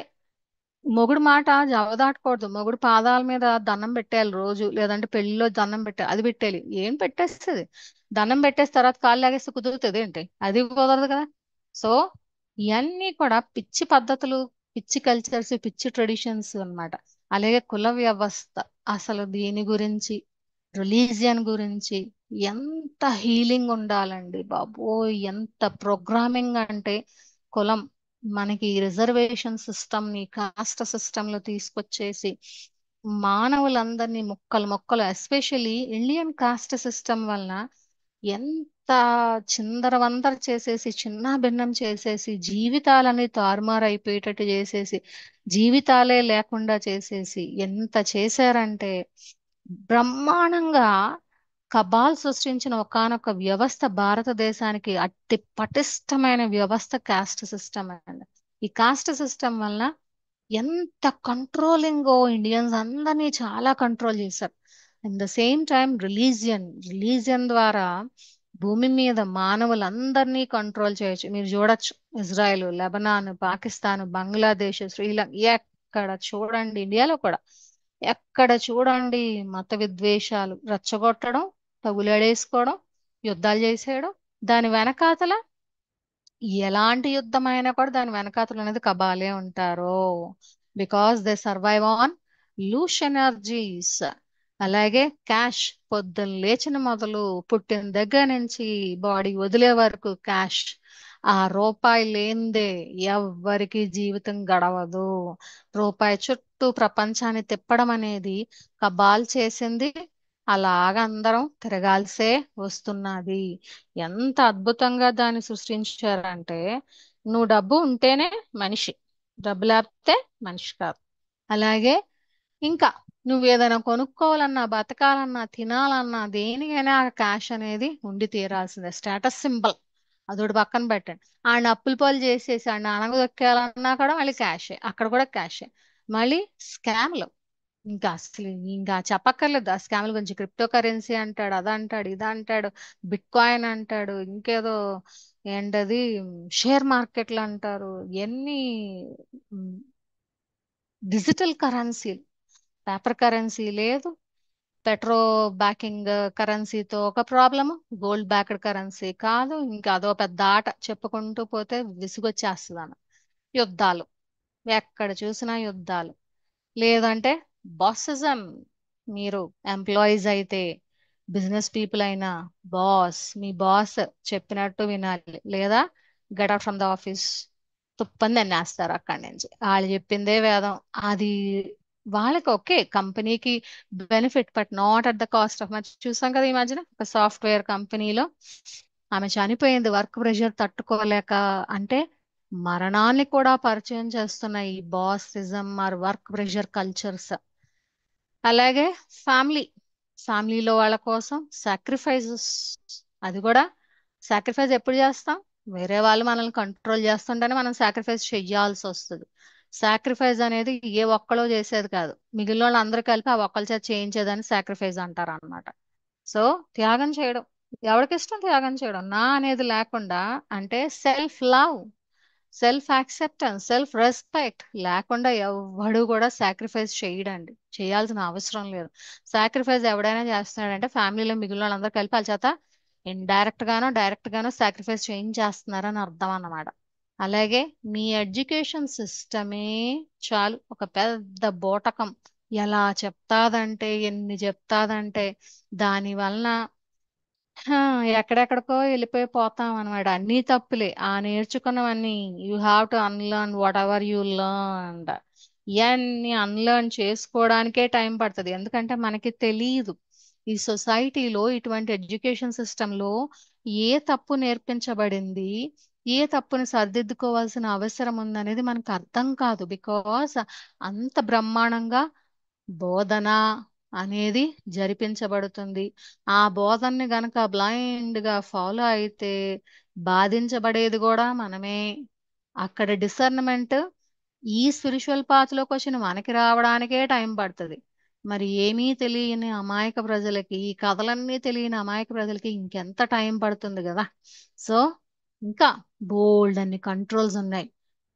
మొగుడు మాట జవదాటకూడదు. మొగుడు పాదాల మీద దండం పెట్టేయాలి రోజు, లేదంటే పెళ్లిలో దండం పెట్టాలి, అది పెట్టేయాలి. ఏం పెట్టేస్తుంది? దండం పెట్టేసి తర్వాత కాళ్ళు లాగేస్తే కుదురుతుంది ఏంటి? అది కుదరదు కదా. సో ఇవన్నీ కూడా పిచ్చి పద్ధతులు, పిచ్చి కల్చర్స్, పిచ్చి ట్రెడిషన్స్ అన్నమాట. అలాగే కుల వ్యవస్థ, అసలు దీని గురించి, రిలీజియన్ గురించి ఎంత హీలింగ్ ఉండాలండి బాబోయ్, ఎంత ప్రోగ్రామింగ్ అంటే. కులం, మనకి రిజర్వేషన్ సిస్టమ్ ని కాస్ట్ సిస్టమ్ లో తీసుకొచ్చేసి మానవులందరినీ ముక్కలు ముక్కలు, ఎస్పెషల్లీ ఇండియన్ కాస్ట్ సిస్టమ్ వలన ఎంత చిందరవందర చేసేసి, చిన్న భిన్నం చేసేసి, జీవితాలని తారుమారు అయిపోయేటట్టు చేసేసి, జీవితాలే లేకుండా చేసేసి ఎంత చేశారంటే, బ్రహ్మాండంగా కబాల్ సృష్టించిన ఒకానొక వ్యవస్థ భారతదేశానికి అతి పటిష్టమైన వ్యవస్థ కాస్ట్ సిస్టమ్ అండి. ఈ కాస్ట్ సిస్టమ్ వల్ల ఎంత కంట్రోలింగ్ ఇండియన్స్ అందరినీ చాలా కంట్రోల్ చేశారు. At the same time religion ద్వారా భూమి మీద మానవులందరినీ కంట్రోల్ చేయొచ్చు. మీరు చూడొచ్చు, ఇజ్రాయెల్, లెబనాన్, పాకిస్తాన్, బంగ్లాదేశ్, శ్రీలంక, ఎక్కడ చూడండి, ఇండియాలో కూడా ఎక్కడ చూడండి మత విద్వేషాలు రెచ్చగొట్టడం, తగులడేసుకోవడం, యుద్ధాలు చేసేయడం. దాని వెనకాతల ఎలాంటి యుద్ధమైనా కూడా దాని వెనకాతల అనేది కబాలే ఉంటారు. Because they survive on loosh energies. అలాగే క్యాష్, పొద్దున్న లేచిన మొదలు పుట్టిన దగ్గర నుంచి బాడీ వదిలే వరకు క్యాష్. ఆ రూపాయి లేనిదే ఎవ్వరికి జీవితం గడవదు. రూపాయి చుట్టూ ప్రపంచాన్ని తిప్పడం అనేది కబాల్ చేసింది. అలాగ అందరం తిరగాల్సే వస్తున్నది. ఎంత అద్భుతంగా దాన్ని సృష్టించారంటే, నువ్వు డబ్బు ఉంటేనే మనిషి, డబ్బు లేకపోతే మనిషి కాదు. అలాగే ఇంకా నువ్వు ఏదైనా కొనుక్కోవాలన్నా, బతకాలన్నా, తినాలన్నా, దేనికైనా ఆ క్యాష్ అనేది ఉండి తీరాల్సిందే. Status symbol. అదొకటి పక్కన పెట్టండి. ఆయన అప్పుల పాలు చేసేసి ఆయన అనగదొక్కాలన్నా కూడా మళ్ళీ క్యాషే, అక్కడ కూడా క్యాషే. మళ్ళీ స్కామ్లు, ఇంకా అసలు ఇంకా చెప్పక్కర్లేదు ఆ స్కామ్ల గురించి. క్రిప్టో కరెన్సీ అంటాడు, అదంటాడు, ఇదంటాడు, బిట్ కాయిన్ అంటాడు, ఇంకేదో ఏంటది, షేర్ మార్కెట్లు అంటారు, ఎన్ని డిజిటల్ కరెన్సీ. పేపర్ కరెన్సీ లేదు. పెట్రో బ్యాకింగ్ కరెన్సీతో ఒక ప్రాబ్లము, గోల్డ్ బ్యాక్డ్ కరెన్సీ కాదు, ఇంకా అదో పెద్ద ఆట, చెప్పుకుంటూ పోతే విసుగొచ్చేస్తుంది. యుద్ధాలు, ఎక్కడ చూసినా యుద్ధాలు. లేదంటే బాసిజం. మీరు ఎంప్లాయీస్ అయితే, బిజినెస్ పీపుల్ అయినా, మీ బాస్ చెప్పినట్టు వినాలి, లేదా get out from the office, తుప్పని తినేస్తారు అక్కడి నుంచి. వాళ్ళు చెప్పిందే వేదం. అది వాళ్ళకి ఓకే, కంపెనీకి benefit, but not at the cost of much. చూసాం కదా ఈ మధ్యన ఒక సాఫ్ట్వేర్ కంపెనీలో ఆమె చనిపోయింది వర్క్ ప్రెషర్ తట్టుకోలేక. అంటే మరణాన్ని కూడా పరిచయం చేస్తున్నాయి ఈ బాసిజం ఆర్ వర్క్ ప్రెషర్ కల్చర్స్. అలాగే ఫ్యామిలీ, ఫ్యామిలీలో వాళ్ళ కోసం సాక్రిఫైజెస్. అది కూడా సాక్రిఫైస్ ఎప్పుడు చేస్తాం? వేరే వాళ్ళు మనల్ని కంట్రోల్ చేస్తుంటేనే మనం సాక్రిఫైస్ చెయ్యాల్సి వస్తుంది. సాక్రిఫైస్ అనేది ఏ ఒక్కలో చేసేది కాదు, మిగిలిన వాళ్ళు అందరూ కలిపి ఆ ఒక్కరి చేత చేయించేదని సాక్రిఫైస్ అంటారు అన్నమాట. సో త్యాగం చేయడం, ఎవరికి ఇష్టం త్యాగం చేయడం? నా అనేది లేకుండా, అంటే self love, self acceptance, self respect లేకుండా ఎవడు కూడా సాక్రిఫైస్ చేయడండి, చేయాల్సిన అవసరం లేదు. సాక్రిఫైస్ ఎవడైనా చేస్తున్నాడంటే ఫ్యామిలీలో మిగిలిన వాళ్ళందరూ కలిపి వాళ్ళ చేత ఇండైరెక్ట్ గానో డైరెక్ట్ గానో సాక్రిఫైస్ చేయించేస్తున్నారని అర్థం అన్నమాట. అలాగే మీ ఎడ్యుకేషన్ సిస్టమే చాలు ఒక పెద్ద బోటకం. ఎలా చెప్తాదంటే, ఎన్ని చెప్తాదంటే, దాని వలన హా, ఎక్కడెక్కడికో వెళ్ళిపోయి పోతాం అనమాట. అన్నీ తప్పులే ఆ నేర్చుకున్నవన్నీ. You have to unlearn whatever you learn. ఇవన్నీ అన్లర్న్ చేసుకోవడానికే టైం పడుతుంది, ఎందుకంటే మనకి తెలియదు ఈ సొసైటీలో, ఇటువంటి ఎడ్యుకేషన్ సిస్టంలో ఏ తప్పు నేర్పించబడింది, ఏ తప్పుని సరిదిద్దుకోవాల్సిన అవసరం ఉందనేది మనకు అర్థం కాదు. బికాస్ అంత బ్రహ్మాండంగా బోధన అనేది జరిపించబడుతుంది. ఆ బోధనని గనక బ్లైండ్ గా ఫాలో అయితే బాధించబడేది కూడా మనమే. అక్కడ డిసర్నమెంట్ ఈ స్పిరిచువల్ పాత్ లోకి వచ్చిన మనకి రావడానికే టైం పడుతుంది. మరి ఏమీ తెలియని అమాయక ప్రజలకి, ఈ కథలన్నీ తెలియని అమాయక ప్రజలకి ఇంకెంత టైం పడుతుంది కదా. సో ఇంకా బోల్డ్ అన్ని కంట్రోల్స్ ఉన్నాయి.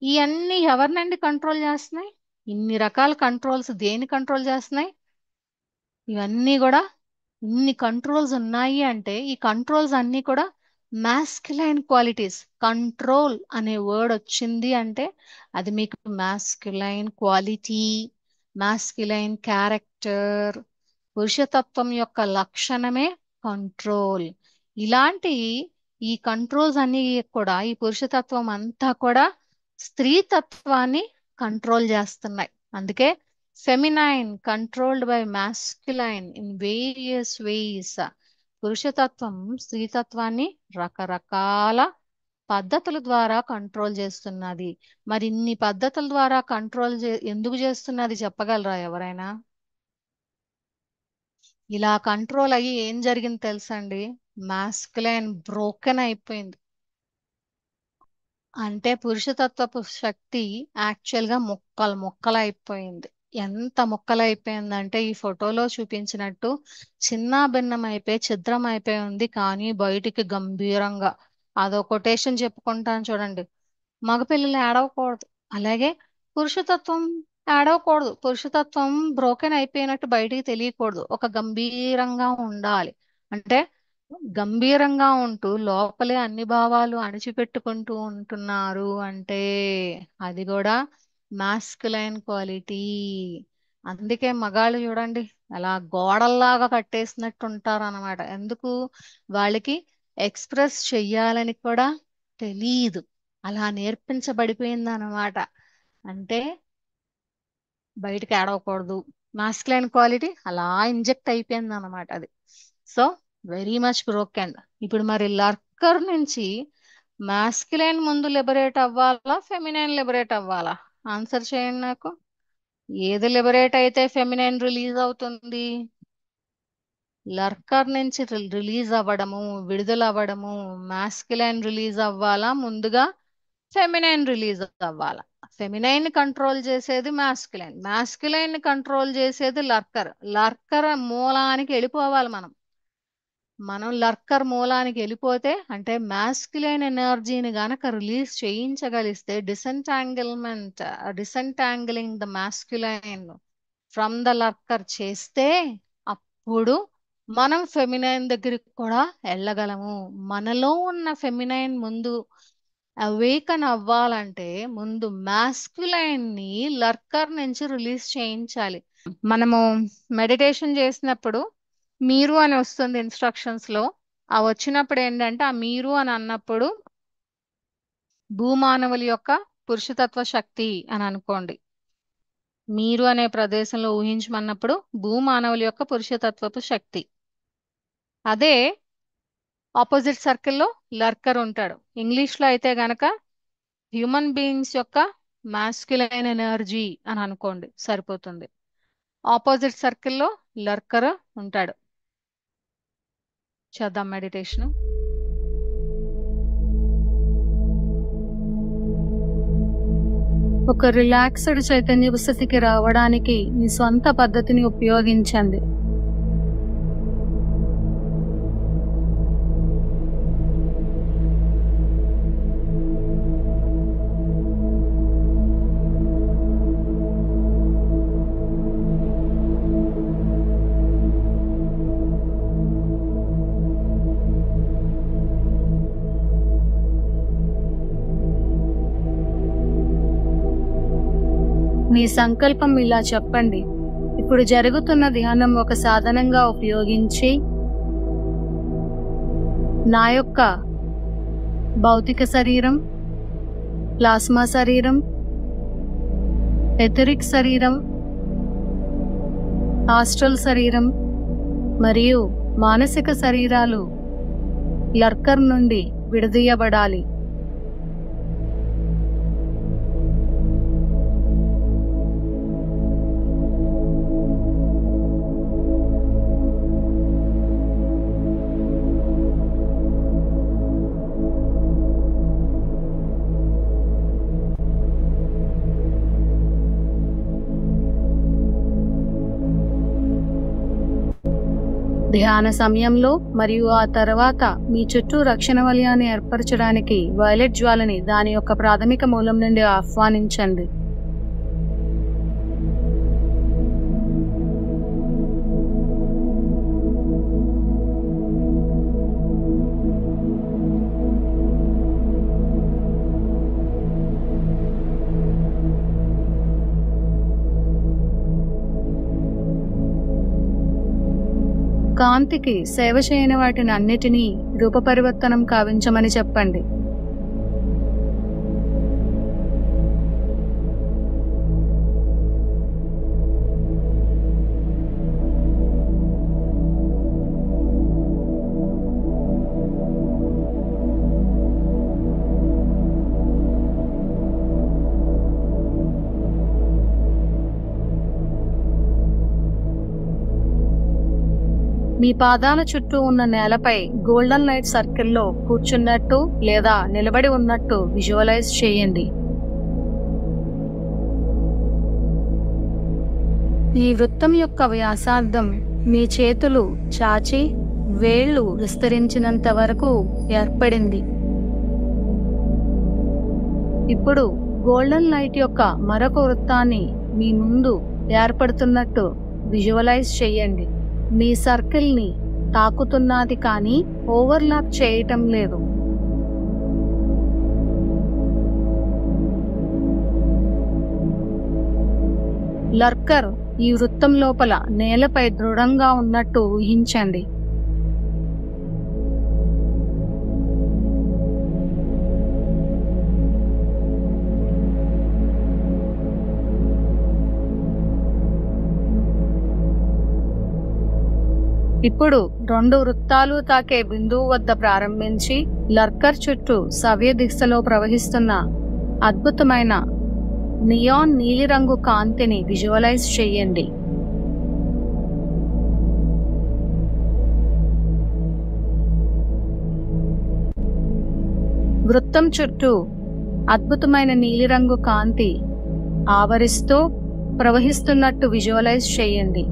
ఇవన్నీ ఎవరినండి కంట్రోల్ చేస్తున్నాయి? ఇన్ని రకాల కంట్రోల్స్ దేని కంట్రోల్ చేస్తున్నాయి? ఇవన్నీ కూడా, ఇన్ని కంట్రోల్స్ ఉన్నాయి అంటే ఈ కంట్రోల్స్ అన్నీ కూడా మాస్కులైన్ క్వాలిటీస్. కంట్రోల్ అనే వర్డ్ వచ్చింది అంటే అది మీకు మాస్కులైన్ క్వాలిటీ, మాస్కులైన్ క్యారెక్టర్, పురుషతత్వం యొక్క లక్షణమే కంట్రోల్. ఇలాంటి ఈ కంట్రోల్స్ అన్ని కూడా, ఈ పురుషతత్వం అంతా కూడా స్త్రీతత్వాన్ని కంట్రోల్ చేస్తున్నాయి. అందుకే feminine controlled by masculine in various ways. పురుషతత్వం స్త్రీతత్వాన్ని రకరకాల పద్ధతుల ద్వారా కంట్రోల్ చేస్తున్నది. మరి ఇన్ని పద్ధతుల ద్వారా ఎందుకు చేస్తున్నది చెప్పగలరా ఎవరైనా? ఇలా కంట్రోల్ అయ్యి ఏం జరిగింది తెలుసండి? మాస్కులైన్ బ్రోకెన్ అయిపోయింది. అంటే పురుషతత్వపు శక్తి యాక్చువల్ గా ముక్కలు ముక్కలు అయిపోయింది. ఎంత ముక్కలు అయిపోయిందంటే ఈ ఫోటోలో చూపించినట్టు చిన్న భిన్నం అయిపోయి ఛిద్రం అయిపోయి ఉంది, కానీ బయటికి గంభీరంగా. అదో కొటేషన్ చెప్పుకుంటాను చూడండి, మగపిల్లలు ఏడవకూడదు, అలాగే పురుషతత్వం ఏడవకూడదు. పురుషతత్వం బ్రోకెన్ అయిపోయినట్టు బయటికి తెలియకూడదు, ఒక గంభీరంగా ఉండాలి. అంటే గంభీరంగా ఉంటూ లోపలే అన్ని భావాలు అణిచిపెట్టుకుంటూ ఉంటున్నారు అంటే అది కూడా మాస్కులైన్ క్వాలిటీ. అందుకే మగాళ్ళు చూడండి అలా గోడల్లాగా కట్టేసినట్టు ఉంటారు అనమాట. ఎందుకు? వాళ్ళకి ఎక్స్ప్రెస్ చెయ్యాలని కూడా తెలియదు, అలా నేర్పించబడిపోయింది అనమాట. అంటే బయటికి ఏడవకూడదు, మాస్కులైన్ క్వాలిటీ అలా ఇంజెక్ట్ అయిపోయింది అనమాట అది. So very much broken. ఇప్పుడు మరి లర్కర్ నుంచి మాస్కులైన్ ముందు లిబరేట్ అవ్వాలా, ఫెమినైన్ లిబరేట్ అవ్వాలా? ఆన్సర్ చేయండి నాకు. ఏది లిబరేట్ అయితే ఫెమినైన్ రిలీజ్ అవుతుంది? లర్కర్ నుంచి రిలీజ్ అవ్వడము, విడుదల అవ్వడము, మాస్కులైన్ రిలీజ్ అవ్వాలా ముందుగా, ఫెమినైన్ రిలీజ్ అవ్వాలా? ఫెమినైన్ కంట్రోల్ చేసేది మాస్కులైన్, మాస్కులైన్ కంట్రోల్ చేసేది లర్కర్. లర్కర్ మూలానికి వెళ్ళిపోవాలి మనం. మనం లర్కర్ మూలానికి వెళ్ళిపోతే, అంటే మాస్కులైన్ ఎనర్జీని గనక రిలీజ్ చేయించగలిస్తే, disentangling the masculine from the lurker చేస్తే, అప్పుడు మనం ఫెమినైన్ దగ్గరికి కూడా వెళ్ళగలము. మనలో ఉన్న ఫెమినైన్ ముందు అవేకన్ అవ్వాలంటే ముందు మాస్కులైన్ ని లర్కర్ నుంచి రిలీజ్ చేయించాలి. మనము మెడిటేషన్ చేసినప్పుడు మీరు అని వస్తుంది ఇన్స్ట్రక్షన్స్ లో. ఆ వచ్చినప్పుడు ఏంటంటే ఆ మీరు అని అన్నప్పుడు భూమానవుల యొక్క పురుషతత్వ శక్తి అని అనుకోండి. మీరు అనే ప్రదేశంలో ఊహించమన్నప్పుడు భూమానవుల యొక్క పురుషతత్వపు శక్తి. అదే ఆపోజిట్ సర్కిల్లో లర్కర్ ఉంటాడు. ఇంగ్లీష్లో అయితే గనక హ్యూమన్ బీయింగ్స్ యొక్క మాస్క్యులైన్ ఎనర్జీ అని అనుకోండి, సరిపోతుంది. ఆపోజిట్ సర్కిల్లో లర్కర్ ఉంటాడు. చేద్దాం మెడిటేషన్. ఒక రిలాక్స్డ్ చైతన్య స్థితికి రావడానికి మీ సొంత పద్ధతిని ఉపయోగించండి. మీ సంకల్పం ఇలా చెప్పండి: ఇప్పుడు జరుగుతున్న ధ్యానం ఒక సాధనంగా ఉపయోగించి నా యొక్క భౌతిక శరీరం, ప్లాస్మా శరీరం, ఎథరిక్ శరీరం, ఆస్ట్రల్ శరీరం మరియు మానసిక శరీరాలు లర్కర్ నుండి విడదీయబడాలి. ధ్యాన సమయంలో మరియు ఆ తర్వాత మీ చుట్టూ రక్షణ వలయాన్ని ఏర్పరచడానికి వైలెట్ జ్వాలని దాని యొక్క ప్రాథమిక మూలం నుండి ఆహ్వానించండి. కాంతికి సేవ చేయని వాటిని అన్నిటినీ రూపపరివర్తనం కావించమని చెప్పండి. మీ పాదాల చుట్టూ ఉన్న నేలపై గోల్డెన్ లైట్ సర్కిల్లో కూర్చున్నట్టు లేదా నిలబడి ఉన్నట్టు విజువలైజ్ చేయండి. ఈ వృత్తం యొక్క వ్యాసార్థం మీ చేతులు చాచి వేళ్లు విస్తరించినంత వరకు ఏర్పడింది. ఇప్పుడు గోల్డెన్ లైట్ యొక్క మరొక వృత్తాన్ని మీ ముందు ఏర్పడుతున్నట్టు విజువలైజ్ చేయండి. మీ సర్కిల్ని తాకుతున్నది కానీ ఓవర్లాప్ చేయటం లేదు. లర్కర్ ఈ వృత్తం లోపల నేలపై దృఢంగా ఉన్నట్టు ఊహించండి. ఇప్పుడు 2 వృత్తాలు తాకే బిందువు వద్ద ప్రారంభించి లర్కర్ చుట్టూ సవ్య దిశలో ప్రవహిస్తున్న అద్భుతమైన నియాన్ నీలిరంగు కాంతిని విజువలైజ్ చేయండి. వృత్తం చుట్టూ అద్భుతమైన నీలిరంగు కాంతి ఆవరిస్తూ ప్రవహిస్తున్నట్టు విజువలైజ్ చేయండి.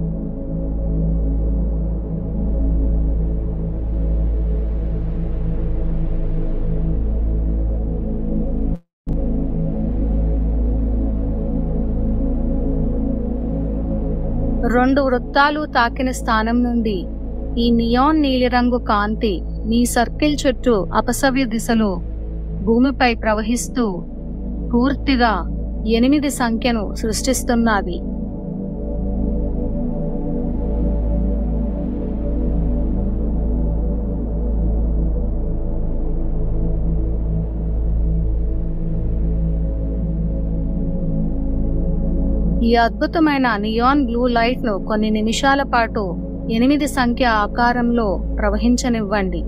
రెండు వృత్తాలు తాకిన స్థానం నుండి ఈ నియాన్ నీలిరంగు కాంతి మీ సర్కిల్ చుట్టూ అపసవ్య దిశలో భూమిపై ప్రవహిస్తూ పూర్తిగా 8 సంఖ్యను సృష్టిస్తున్నది. ఈ అద్భుతమైన నియాన్ బ్లూ లైట్ ను కొన్ని నిమిషాల పాటు 8 సంఖ్య ఆకారంలో ప్రవహించనివ్వండి.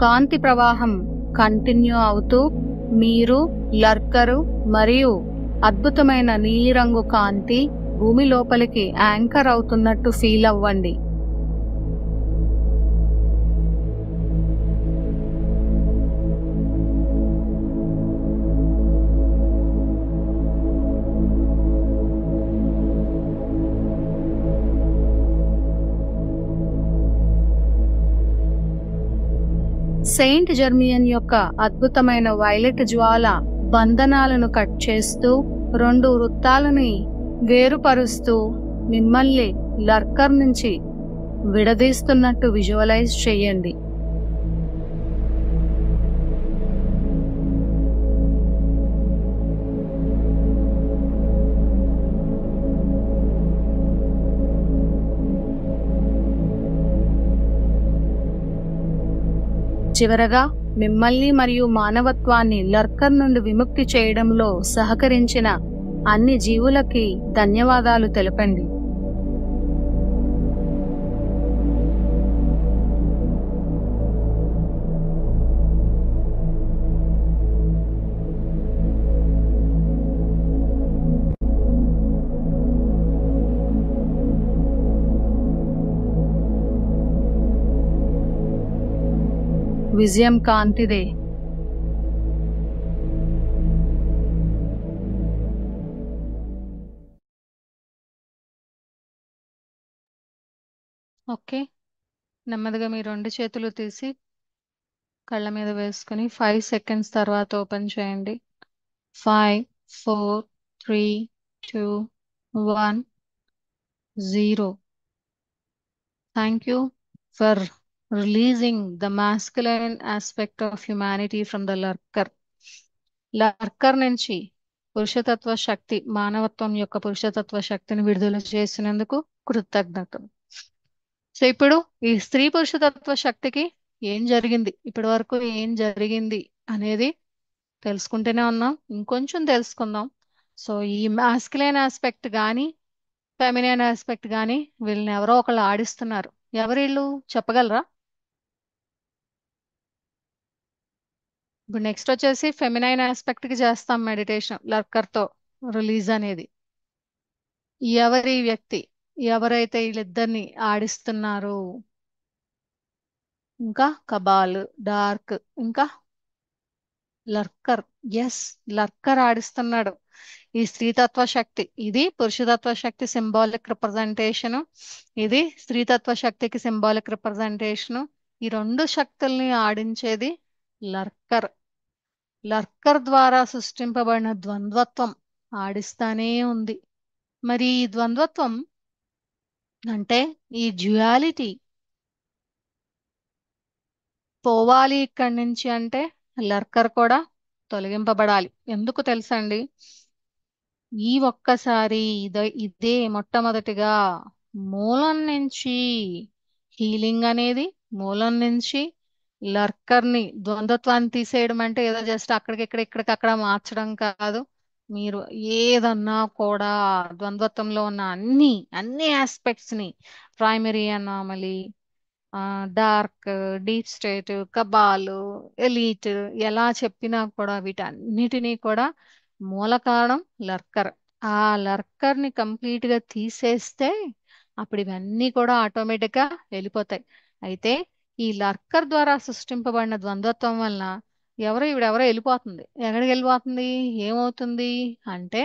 కాంతి ప్రవాహం కంటిన్యూ అవుతూ మీరు, లర్కరు మరియు అద్భుతమైన నీలిరంగు కాంతి భూమి లోపలికి యాంకర్ అవుతున్నట్టు ఫీల్ అవ్వండి. సెయింట్ జర్మియన్ యొక్క అద్భుతమైన వైలెట్ జ్వాల బంధనాలను కట్ చేస్తూ 2 వృత్తాలని వేరుపరుస్తూ మిమ్మల్ని లర్కర్ నుంచి విడదీస్తున్నట్టు విజువలైజ్ చేయండి. చివరగా మిమ్మల్ని మరియు మానవత్వాన్ని లర్కర్ నుండి విముక్తి చేయడంలో సహకరించిన అన్ని జీవులకి ధన్యవాదాలు తెలపండి. విజయం కాంతిదే. ఓకే, నెమ్మదిగా మీ 2 చేతులు తీసి కళ్ళ మీద వేసుకుని 5 సెకండ్స్ తర్వాత ఓపెన్ చేయండి. 5, 4, 3, 2, 1, 0. Thank you for releasing the masculine aspect of humanity from the lurker. లర్కర్ నుంచి పురుషతత్వ శక్తి, మానవత్వం యొక్క పురుషతత్వ శక్తిని విడుదల చేసినందుకు కృతజ్ఞతలు. సో ఇప్పుడు ఈ స్త్రీ పురుషతత్వ శక్తికి ఏం జరిగింది, ఇప్పటి వరకు ఏం జరిగింది అనేది తెలుసుకుంటూనే ఉన్నాం, ఇంకొంచెం తెలుసుకుందాం. సో ఈ మాస్కులైన్ ఆస్పెక్ట్ కానీ ఫెమినైన్ ఆస్పెక్ట్ కానీ వీళ్ళని ఎవరో ఒకళ్ళు ఆడిస్తున్నారు. ఎవరు వీళ్ళు చెప్పగలరా? ఇప్పుడు నెక్స్ట్ వచ్చేసి ఫెమినైన్ ఆస్పెక్ట్ కి చేస్తాం మెడిటేషన్, లర్కర్ తో రిలీజ్ అనేది. ఎవరి వ్యక్తి, ఎవరైతే వీళ్ళిద్దరిని ఆడిస్తున్నారు? ఇంకా కబాల్, డార్క్, ఇంకా లర్కర్. ఎస్, లర్కర్ ఆడిస్తున్నాడు ఈ స్త్రీతత్వ శక్తి. ఇది పురుషతత్వ శక్తి సింబాలిక్ రిప్రజెంటేషన్, ఇది స్త్రీతత్వ శక్తికి సింబాలిక్ రిప్రజెంటేషన్. ఈ 2 శక్తుల్ని ఆడించేది లర్కర్. లర్కర్ ద్వారా సృష్టింపబడిన ద్వంద్వత్వం ఆడిస్తానే ఉంది. మరి ఈ ద్వంద్వత్వం అంటే ఈ డ్యుయాలిటీ పోవాలి ఇక్కడి నుంచి అంటే లర్కర్ కూడా తొలగింపబడాలి. ఎందుకు తెలుసండి? ఈ ఒక్కసారి ఇదే మొట్టమొదటిగా మూలం నుంచి హీలింగ్ అనేది, మూలం నుంచి లర్కర్ని ద్వంద్వత్వాన్ని తీసేయడం అంటే ఏదో జస్ట్ ఇక్కడికక్కడ మార్చడం కాదు. మీరు ఏదన్నా కూడా ద్వంద్వత్వంలో ఉన్న అన్ని ఆస్పెక్ట్స్ ని, primary anomaly, dark, deep state, కబాలు, ఎలీట్, ఎలా చెప్పినా కూడా వీటన్నిటినీ కూడా మూల కారణం లర్కర్. ఆ లర్కర్ ని కంప్లీట్ గా తీసేస్తే అప్పుడు ఇవన్నీ కూడా ఆటోమేటిక్ గా వెళ్ళిపోతాయి. అయితే ఈ లర్కర్ ద్వారా సృష్టింపబడిన ద్వంద్వత్వం వలన ఈవిడెవరో వెళ్ళిపోతుంది. ఎక్కడికి వెళ్ళిపోతుంది? ఏమవుతుంది అంటే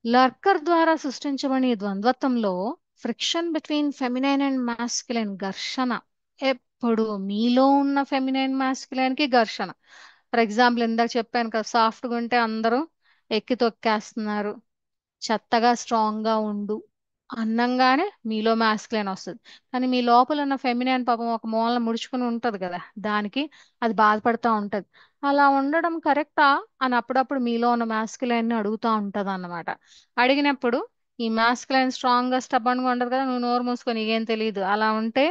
లర్కర్ ద్వారా సృష్టించబడిన ఈ ద్వంద్వత్వంలో friction between feminine and masculine, ఘర్షణ. ఎప్పుడు మీలో ఉన్న ఫెమినైన్ మాస్కులైన్ కి ఘర్షణ. ఫర్ ఎగ్జాంపుల్ ఇందాక చెప్పాను కదా, సాఫ్ట్గా ఉంటే అందరూ ఎక్కి తొక్కేస్తున్నారు. చెత్తగా స్ట్రాంగ్ గా ఉండు అన్నంగానే మీలో మాస్కులైన్ వస్తుంది. కానీ మీ లోపల ఉన్న ఫెమినైన్ పాపం ఒక మూలన ముడుచుకుని ఉంటది కదా, దానికి అది బాధపడతా ఉంటది. అలా ఉండడం కరెక్టా అని అప్పుడప్పుడు మీలో ఉన్న మాస్కులైన్ ని అడుగుతా ఉంటది అన్నమాట. అడిగినప్పుడు ఈ మాస్కులైన్ స్ట్రాంగ్ గా స్టబ్బన్ గా ఉండదు కదా, నువ్వు నోరు మూసుకొని ఏం తెలియదు అలా ఉంటే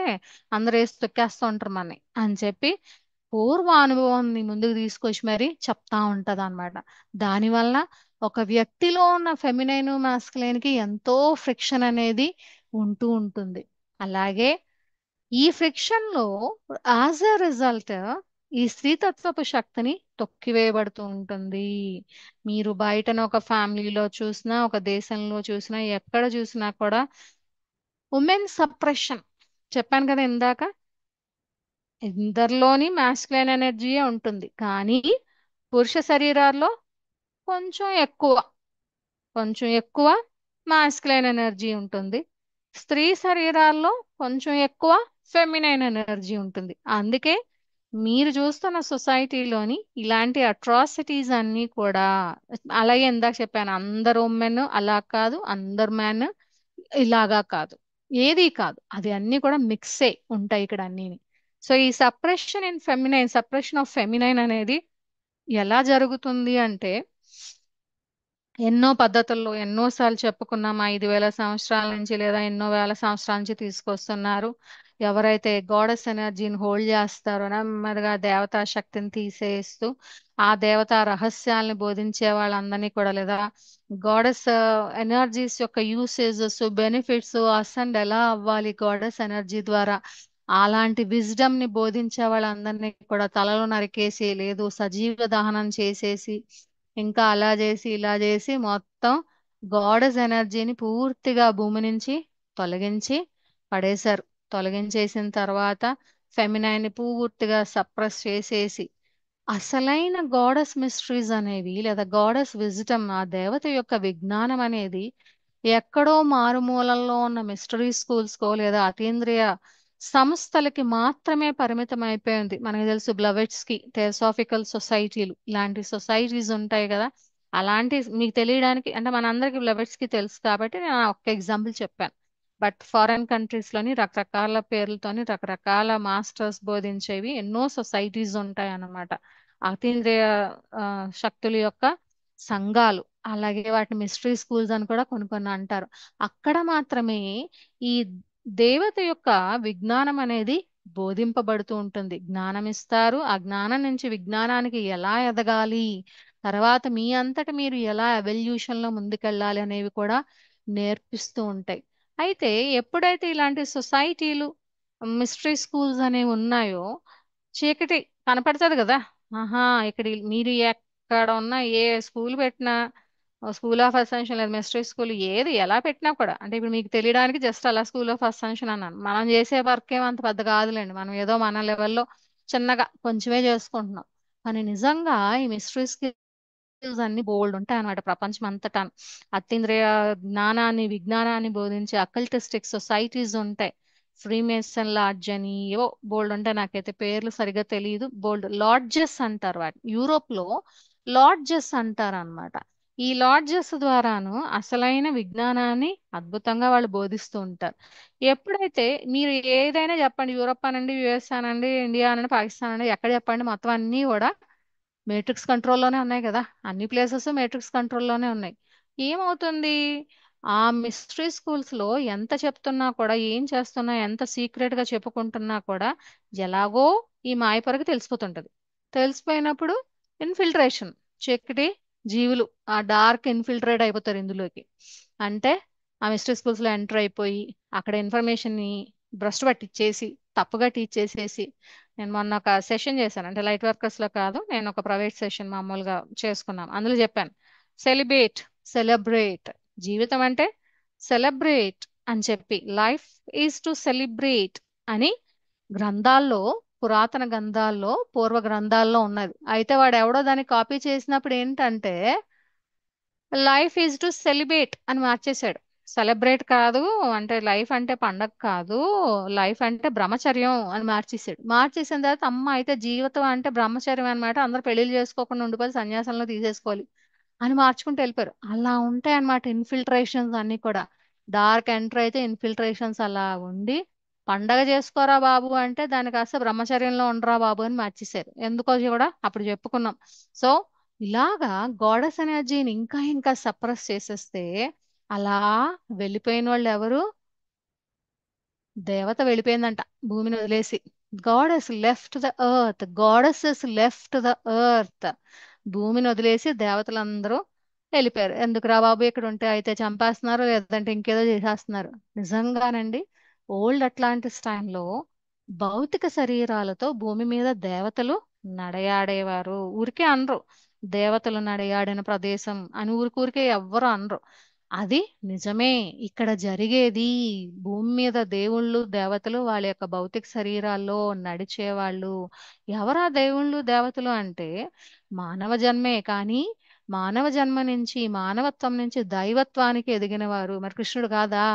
అందరు వేసి తొక్కేస్తూ ఉంటారు మనని అని చెప్పి పూర్వ అనుభవాన్ని ముందుకు తీసుకొచ్చి మరి చెప్తా ఉంటది అనమాట. దానివల్ల ఒక వ్యక్తిలో ఉన్న ఫెమినైన్ మాస్కులైన్ కి ఎంతో ఫ్రిక్షన్ అనేది ఉంటూ ఉంటుంది. అలాగే ఈ ఫ్రిక్షన్ లో యాజ్ ఎ రిజల్ట్ ఈ స్త్రీతత్వపు శక్తిని తొక్కివేయబడుతూ ఉంటుంది. మీరు బయటన ఒక ఫ్యామిలీలో చూసినా, ఒక దేశంలో చూసినా, ఎక్కడ చూసినా కూడా ఉమెన్ సప్రెషన్. చెప్పాను కదా ఇందాక, ఇద్దరిలోని మాస్కులైన్ ఎనర్జీయే ఉంటుంది, కానీ పురుష శరీరాల్లో కొంచెం ఎక్కువ కొంచెం ఎక్కువ మాస్కులైన్ ఎనర్జీ ఉంటుంది. స్త్రీ శరీరాల్లో కొంచెం ఎక్కువ ఫెమినైన్ ఎనర్జీ ఉంటుంది. అందుకే మీరు చూస్తున్న సొసైటీలోని ఇలాంటి అట్రాసిటీస్ అన్నీ కూడా, అలాగే ఇందాక చెప్పాను అందరు ఉమెన్ అలా కాదు, అందరు మ్యాన్ ఇలాగా కాదు, ఏది కాదు, అది అన్నీ కూడా మిక్సే ఉంటాయి ఇక్కడ అన్నీ. సో ఈ సప్రెషన్ ఆఫ్ ఫెమినైన్ అనేది ఎలా జరుగుతుంది అంటే ఎన్నో పద్ధతుల్లో ఎన్నోసార్లు చెప్పుకున్నాం. 5,000 సంవత్సరాల నుంచి లేదా ఎన్నో వేల సంవత్సరాల నుంచి తీసుకొస్తున్నారు. ఎవరైతే గాడెస్ ఎనర్జీని హోల్డ్ చేస్తారో నెమ్మదిగా దేవతా శక్తిని తీసేస్తూ ఆ దేవతా రహస్యాల్ని బోధించే వాళ్ళందరినీ కూడా, లేదా గాడెస్ ఎనర్జీస్ యొక్క యూసేజెస్, బెనిఫిట్స్, అసెండ్ ఎలా అవ్వాలి గాడెస్ ఎనర్జీ ద్వారా, అలాంటి విజ్డమ్ ని బోధించే వాళ్ళందరినీ కూడా తలలో నరికేసి, లేదు సజీవ దహనం చేసేసి, ఇంకా అలా చేసి ఇలా చేసి మొత్తం గాడెస్ ఎనర్జీని పూర్తిగా భూమి నుంచి తొలగించి పడేశారు. తొలగించేసిన తర్వాత ఫెమినైన్ ని పూర్తిగా సప్రెస్ చేసేసి అసలైన గాడెస్ మిస్టరీస్ అనేవి, లేదా గాడెస్ విజిటమ్, ఆ దేవత యొక్క విజ్ఞానం అనేది ఎక్కడో మారుమూలల్లో ఉన్న మిస్టరీ స్కూల్స్ కో లేదా అతీంద్రియ సంస్థలకి మాత్రమే పరిమితం అయిపోయింది. మనకు తెలుసు బ్లవెట్స్ కి థియోసాఫికల్ సొసైటీలు ఇలాంటి సొసైటీస్ ఉంటాయి కదా. అలాంటి మీకు తెలియడానికి అంటే మనందరికి బ్లవెట్స్ కి తెలుసు కాబట్టి నేను ఒక్క ఎగ్జాంపుల్ చెప్పాను. బట్ ఫారెన్ కంట్రీస్ లోని రకరకాల పేర్లతోని రకరకాల మాస్టర్స్ బోధించేవి ఎన్నో సొసైటీస్ ఉంటాయి అన్నమాట. అతీంద్రియ ఆ, శక్తుల యొక్క సంఘాలు, అలాగే వాటిని మిస్టరీ స్కూల్స్ అని కూడా కొన్ని కొన్ని అంటారు. అక్కడ మాత్రమే ఈ దేవత యొక్క విజ్ఞానం అనేది బోధింపబడుతూ ఉంటుంది. జ్ఞానం ఇస్తారు, ఆ జ్ఞానం నుంచి విజ్ఞానానికి ఎలా ఎదగాలి, తర్వాత మీ అంతట మీరు ఎలా ఎవల్యూషన్ లో ముందుకెళ్ళాలి అనేవి కూడా నేర్పిస్తూ ఉంటాయి. అయితే ఎప్పుడైతే ఇలాంటి సొసైటీలు, మిస్టరీ స్కూల్స్ అనేవి ఉన్నాయో చీకటి కనపడుతుంది కదా. ఆహా, ఇక్కడ మీరు ఎక్కడ ఉన్నా ఏ స్కూల్ పెట్టినా, స్కూల్ ఆఫ్ అసెన్షన్ లేదా మిస్టరీ స్కూల్ ఏది ఎలా పెట్టినా కూడా, అంటే ఇప్పుడు మీకు తెలియడానికి జస్ట్ అలా స్కూల్ ఆఫ్ అసెన్షన్ అన్నాను. మనం చేసే వర్క్ ఏమంత పెద్ద కాదులేండి, మనం ఏదో మన లెవెల్లో చిన్నగా కొంచెమే చేసుకుంటున్నాం. కానీ నిజంగా ఈ మిస్టరీ స్కిల్స్ అన్ని బోల్డ్ ఉంటాయి అన్నమాట ప్రపంచం అంతటా. అతీంద్రియ జ్ఞానాన్ని విజ్ఞానాన్ని బోధించే అకల్టిస్టిక్ సొసైటీస్ ఉంటాయి. ఫ్రీమేసన్ లాడ్జ్ అని ఏవో బోల్డ్ ఉంటాయి, నాకైతే పేర్లు సరిగా తెలియదు. బోల్డ్ లాడ్జెస్ అంటారు వాటి, యూరోప్ లో లాడ్జెస్ అంటారు అనమాట. ఈ లాడ్జెస్ ద్వారాను అసలైన విజ్ఞానాన్ని అద్భుతంగా వాళ్ళు బోధిస్తూ ఉంటారు. ఎప్పుడైతే మీరు ఏదైనా చెప్పండి, యూరప్ అనండి, యుఎస్ అనండి, ఇండియా అనండి, పాకిస్తాన్ అనండి, ఎక్కడ చెప్పండి, మొత్తం అన్నీ కూడా మేట్రిక్స్ కంట్రోల్లోనే ఉన్నాయి కదా. అన్ని ప్లేసెస్ మేట్రిక్స్ కంట్రోల్లోనే ఉన్నాయి. ఏమవుతుంది, ఆ మిస్టరీ స్కూల్స్ లో ఎంత చెప్తున్నా కూడా, ఏం చేస్తున్నా, ఎంత సీక్రెట్ గా చెప్పుకుంటున్నా కూడా ఎలాగో ఈ మాయపొరకి తెలిసిపోతుంటది. తెలిసిపోయినప్పుడు ఇన్ఫిల్ట్రేషన్, చీకటి జీవులు ఆ డార్క్ ఇన్ఫిల్ట్రేట్ అయిపోతారు ఇందులోకి. అంటే ఆ మిస్టరీ స్కూల్స్ లో ఎంటర్ అయిపోయి అక్కడ ఇన్ఫర్మేషన్ ని భ్రష్టు పట్టించేసి, తప్పుగా టీచ్ చేసేసి. నేను మొన్న ఒక సెషన్ చేశాను, అంటే లైట్ వర్కర్స్ లో కాదు, నేను ఒక ప్రైవేట్ సెషన్ మామూలుగా చేసుకున్నాం. అందులో చెప్పాను, సెలిబ్రేట్, సెలబ్రేట్, జీవితం అంటే సెలబ్రేట్ అని చెప్పి, లైఫ్ ఈజ్ టు సెలిబ్రేట్ అని గ్రంథాల్లో, పురాతన గ్రంథాల్లో, పూర్వ గ్రంథాల్లో ఉన్నది. అయితే వాడు ఎవడో దాన్ని కాపీ చేసినప్పుడు ఏంటంటే లైఫ్ ఈజ్ టు సెలిబ్రేట్ అని మార్చేశాడు. సెలబ్రేట్ కాదు, అంటే లైఫ్ అంటే పండగ కాదు, లైఫ్ అంటే బ్రహ్మచర్యం అని మార్చేసాడు. మార్చేసిన తర్వాత అమ్మ అయితే జీవితం అంటే బ్రహ్మచర్యం అన్నమాట, అందరూ పెళ్లిళ్ళు చేసుకోకుండా ఉండిపోయి సన్యాసంలో తీసేసుకోవాలి అని మార్చుకుంటూ వెళ్ళిపోయారు. అలా ఉంటాయి అన్నమాట ఇన్ఫిల్ట్రేషన్స్ అన్ని కూడా. డార్క్ ఎంటర్ అయితే ఇన్ఫిల్ట్రేషన్స్ అలా ఉండి, పండగ చేసుకోరా బాబు అంటే దాని కాస్త బ్రహ్మచర్యంలో ఉండరా బాబు అని మార్చేశారు. ఎందుకో కూడా అప్పుడు చెప్పుకున్నాం. సో ఇలాగా గాడెస్ ఎనర్జీని ఇంకా ఇంకా సప్రెస్ చేసేస్తే అలా వెళ్ళిపోయిన వాళ్ళు ఎవరు, దేవత వెళ్ళిపోయిందంట భూమిని వదిలేసి. Goddess left the earth, goddesses left the earth. భూమిని వదిలేసి దేవతలందరూ వెళ్ళిపోయారు. ఎందుకురా బాబు ఇక్కడ ఉంటే, అయితే చంపేస్తున్నారు, లేదంటే ఇంకేదో చేసేస్తున్నారు. నిజంగానండి, ఓల్డ్ అట్లాంటిస్ టైంలో భౌతిక శరీరాలతో భూమి మీద దేవతలు నడయాడేవారు. ఊరికే అనరు దేవతలు నడయాడిన ప్రదేశం అని, ఊరికే ఎవ్వరు అనరు. అది నిజమే. ఇక్కడ జరిగేది, భూమి మీద దేవుళ్ళు దేవతలు వాళ్ళ యొక్క భౌతిక శరీరాల్లో నడిచేవాళ్ళు. ఎవరా దేవుళ్ళు దేవతలు అంటే మానవ జన్మే, కానీ మానవ జన్మ నుంచి, మానవత్వం నుంచి దైవత్వానికి ఎదిగిన వారు. మరి కృష్ణుడు కాదా?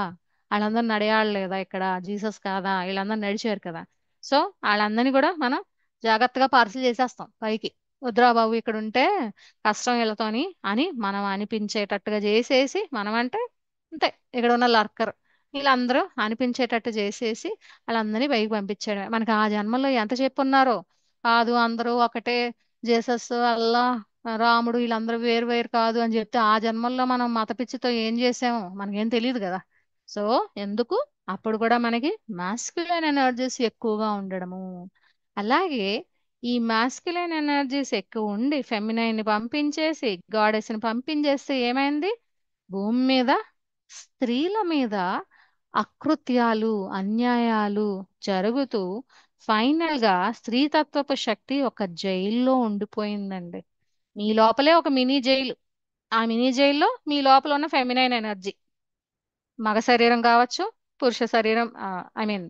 వాళ్ళందరూ నడయాడలేదా ఇక్కడ? జీసస్ కాదా? వీళ్ళందరూ నడిచారు కదా. సో వాళ్ళందరినీ కూడా మనం జాగ్రత్తగా పార్సిల్ చేసేస్తాం పైకి. వద్దురా బాబు ఇక్కడ ఉంటే కష్టం వీళ్ళతోని అని మనం అనిపించేటట్టుగా చేసేసి, మనం అంటే అంతే, ఇక్కడ ఉన్న లర్కర్ వీళ్ళందరూ అనిపించేటట్టు చేసేసి వాళ్ళందరినీ పైకి పంపించాడు. మనకి ఆ జన్మలో ఎంత చెప్పున్నారో. కాదు అందరూ ఒకటే, జీసస్, అల్లా, రాముడు వీళ్ళందరూ వేరు వేరు కాదు అని చెప్తే, ఆ జన్మల్లో మనం మత పిచ్చితో ఏం చేసామో మనకేం తెలియదు కదా. సో ఎందుకు, అప్పుడు కూడా మనకి మాస్క్యులైన్ ఎనర్జీస్ ఎక్కువగా ఉండడము. అలాగే ఈ మాస్క్యులైన్ ఎనర్జీస్ ఎక్కువ ఉండి ఫెమినైన్ ని పంపించేసి గాడెస్ ని పంపించేస్తే ఏమైంది, భూమి మీద స్త్రీల మీద అకృత్యాలు, అన్యాయాలు జరుగుతూ ఫైనల్ గా స్త్రీతత్వపు శక్తి ఒక జైల్లో ఉండిపోయిందండి. మీ లోపలే ఒక మినీ జైలు. ఆ మినీ జైల్లో మీ లోపల ఉన్న ఫెమినైన్ ఎనర్జీ, మగ శరీరం కావచ్చు, పురుష శరీరం, ఐ మీన్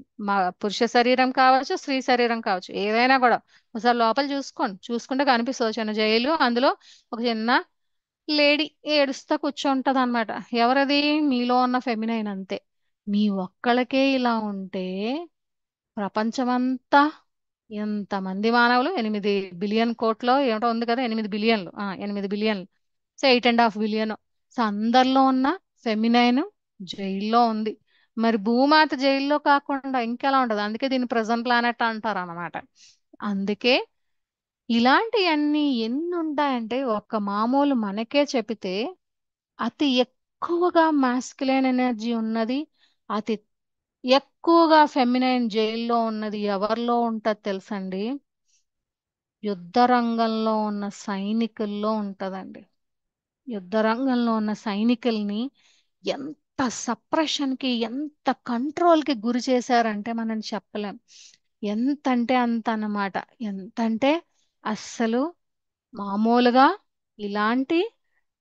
పురుష శరీరం కావచ్చు, స్త్రీ శరీరం కావచ్చు, ఏదైనా కూడా ఒకసారి లోపల చూసుకోండి. చూసుకుంటే కనిపిస్తుంది చిన్న జైలు. అందులో ఒక చిన్న లేడీ ఏడుస్తా కూర్చోంటది అనమాట. ఎవరది? మీలో ఉన్న ఫెమినైన్ అంతే. మీ ఒక్కళ్ళకే ఇలా ఉంటే ప్రపంచమంతా ఎంతమంది మానవులు, 8 బిలియన్ కోట్లో ఏమిటో ఉంది కదా, 8 బిలియన్లు, 8 బిలియన్లు, సో 8.5 బిలియన్. సో అందరిలో ఉన్న ఫెమినైన్ జైల్లో ఉంది. మరి భూమాత జైల్లో కాకుండా ఇంకెలా ఉంటది? అందుకే దీన్ని ప్రెజెంట్ ప్లానెట్ అంటారు అన్నమాట. అందుకే ఇలాంటివన్నీ ఎన్ని ఉంటాయంటే ఒక మామూలు మనకే చెబితే, అతి ఎక్కువగా మాస్కులైన్ ఎనర్జీ ఉన్నది, అతి ఎక్కువగా ఫెమినైన్ జైల్లో ఉన్నది ఎవరిలో ఉంటది తెలుసండి? యుద్ధ రంగంలో ఉన్న సైనికుల్లో ఉంటదండి. యుద్ధ రంగంలో ఉన్న సైనికుల్ని ఎంత సప్రెషన్కి, ఎంత కంట్రోల్కి గురి చేశారంటే మనం చెప్పలేం. ఎంతంటే అంత అన్నమాట. ఎంతంటే అస్సలు మామూలుగా ఇలాంటి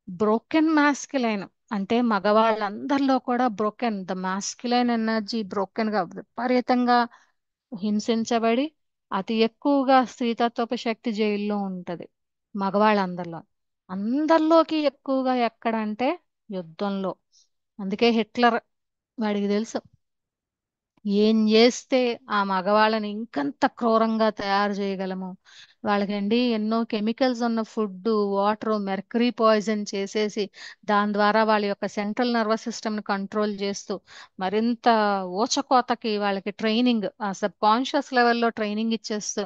బ్రోకెన్ మాస్కులైన్, అంటే మగవాళ్ళందరిలో కూడా broken, the masculine energy broken గా విపరీతంగా హింసించబడి అతి ఎక్కువగా స్త్రీతత్వపు శక్తి జైల్లో ఉంటది మగవాళ్ళందరిలో. అందరిలోకి ఎక్కువగా ఎక్కడంటే యుద్ధంలో. అందుకే హిట్లర్, వాడికి తెలుసు ఏం చేస్తే ఆ మగవాళ్ళని ఇంకంత క్రూరంగా తయారు చేయగలము. వాళ్ళకండి ఎన్నో కెమికల్స్ ఉన్న ఫుడ్, వాటర్, మెర్కరీ పాయిజన్ చేసేసి దాని ద్వారా వాళ్ళ యొక్క సెంట్రల్ నర్వస్ సిస్టమ్ని కంట్రోల్ చేస్తూ మరింత ఊచకోతకి వాళ్ళకి ట్రైనింగ్, ఆ సబ్ కాన్షియస్ లెవెల్లో ట్రైనింగ్ ఇచ్చేస్తూ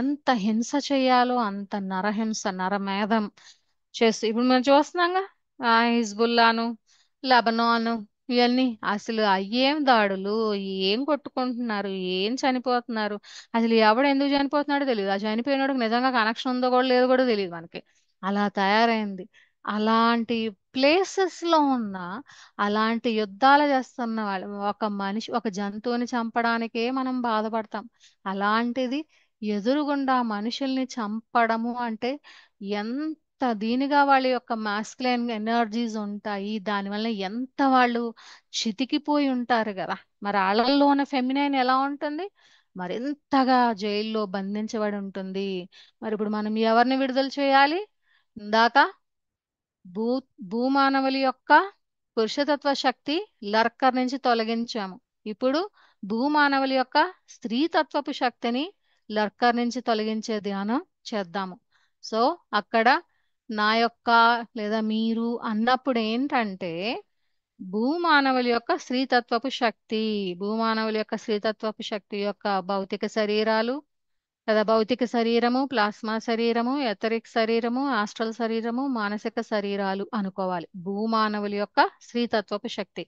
ఎంత హింస చేయాలో అంత నరహింస, నరమేధం చేస్తూ ఇప్పుడు మనం చూస్తున్నాంగా. హిజ్బుల్లాను, లెబనాను, ఇవన్నీ అసలు అయ్యేం దాడులు, ఏం కొట్టుకుంటున్నారు, ఏం చనిపోతున్నారు, అసలు ఎవడు ఎందుకు చనిపోతున్నాడో తెలియదు. ఆ చనిపోయినోడికి నిజంగా కనెక్షన్ ఉందో కూడా లేదో కూడా తెలియదు మనకి. అలా తయారైంది. అలాంటి ప్లేసెస్ లో ఉన్న, అలాంటి యుద్ధాలు చేస్తున్న వాళ్ళు, ఒక మనిషి ఒక జంతువుని చంపడానికే మనం బాధపడతాం. అలాంటిది ఎదురుగుండా మనుషుల్ని చంపడము అంటే ఎంత దీనిగా వాళ్ళ యొక్క మాస్కులైన్ ఎనర్జీస్ ఉంటాయి, దానివల్ల ఎంత వాళ్ళు చితికిపోయి ఉంటారు కదా. మరి వాళ్ళల్లో ఉన్న ఫెమినైన్ ఎలా ఉంటుంది, మరింతగా జైల్లో బంధించబడి ఉంటుంది. మరి ఇప్పుడు మనం ఎవరిని విడుదల చేయాలి? ఇందాక భూ భూమానవులి యొక్క పురుషతత్వ శక్తి లర్కర్ నుంచి తొలగించాము. ఇప్పుడు భూమానవులి యొక్క స్త్రీతత్వపు శక్తిని లర్కర్ నుంచి తొలగించే ధ్యానం చేద్దాము. సో అక్కడ నా యొక్క లేదా మీరు అన్నప్పుడు ఏంటంటే, భూమానవులి యొక్క స్త్రీతత్వపు శక్తి, భూమానవులి యొక్క స్త్రీతత్వపు శక్తి యొక్క భౌతిక శరీరాలు కదా, భౌతిక శరీరము, ప్లాస్మా శరీరము, ఎథరిక్ శరీరము, ఆస్ట్రల్ శరీరము, మానసిక శరీరాలు అనుకోవాలి. భూమానవుల యొక్క స్త్రీతత్వపు శక్తి,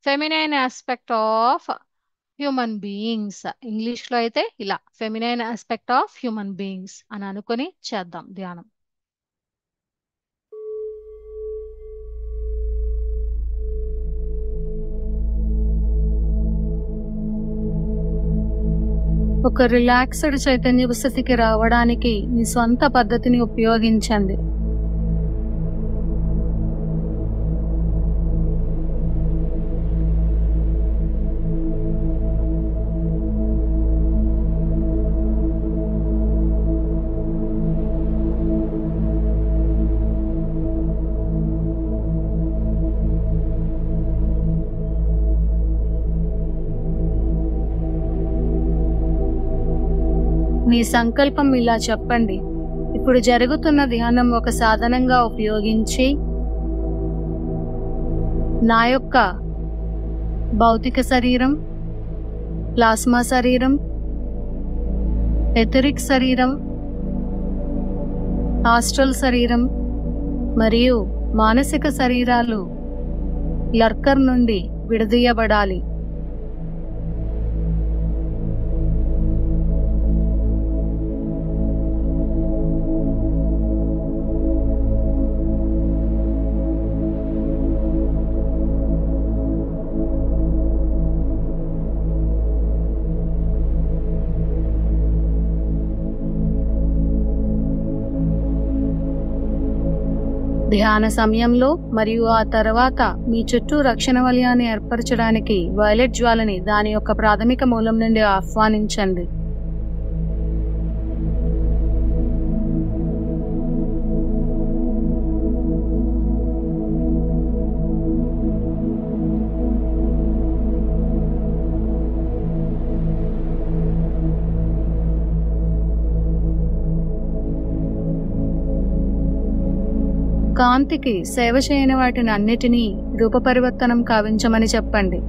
feminine aspect of human beings. English లో అయితే ఇలా feminine aspect of human beings అని అనుకొని చేద్దాం ధ్యానం. ఒక రిలాక్స్డ్ చైతన్య స్థితికి రావడానికి మీ స్వంత పద్ధతిని ఉపయోగించండి. మీ సంకల్పం ఇలా చెప్పండి: ఇప్పుడు జరుగుతున్న ధ్యానం ఒక సాధనంగా ఉపయోగించి నా యొక్క భౌతిక శరీరం, ప్లాస్మా శరీరం, ఎథరిక్ శరీరం, ఆస్ట్రల్ శరీరం మరియు మానసిక శరీరాలు లర్కర్ నుండి విడదీయబడాలి. ధ్యాన సమయంలో మరియు ఆ తర్వాత మీ చుట్టూ రక్షణ వలయాన్ని ఏర్పరచడానికి వైలెట్ జ్వాలని దాని యొక్క ప్రాథమిక మూలం నుండి ఆహ్వానించండి. కాంతికి సేవ చేయని వాటిని అన్నిటినీ రూపపరివర్తనం కావించమని చెప్పండి.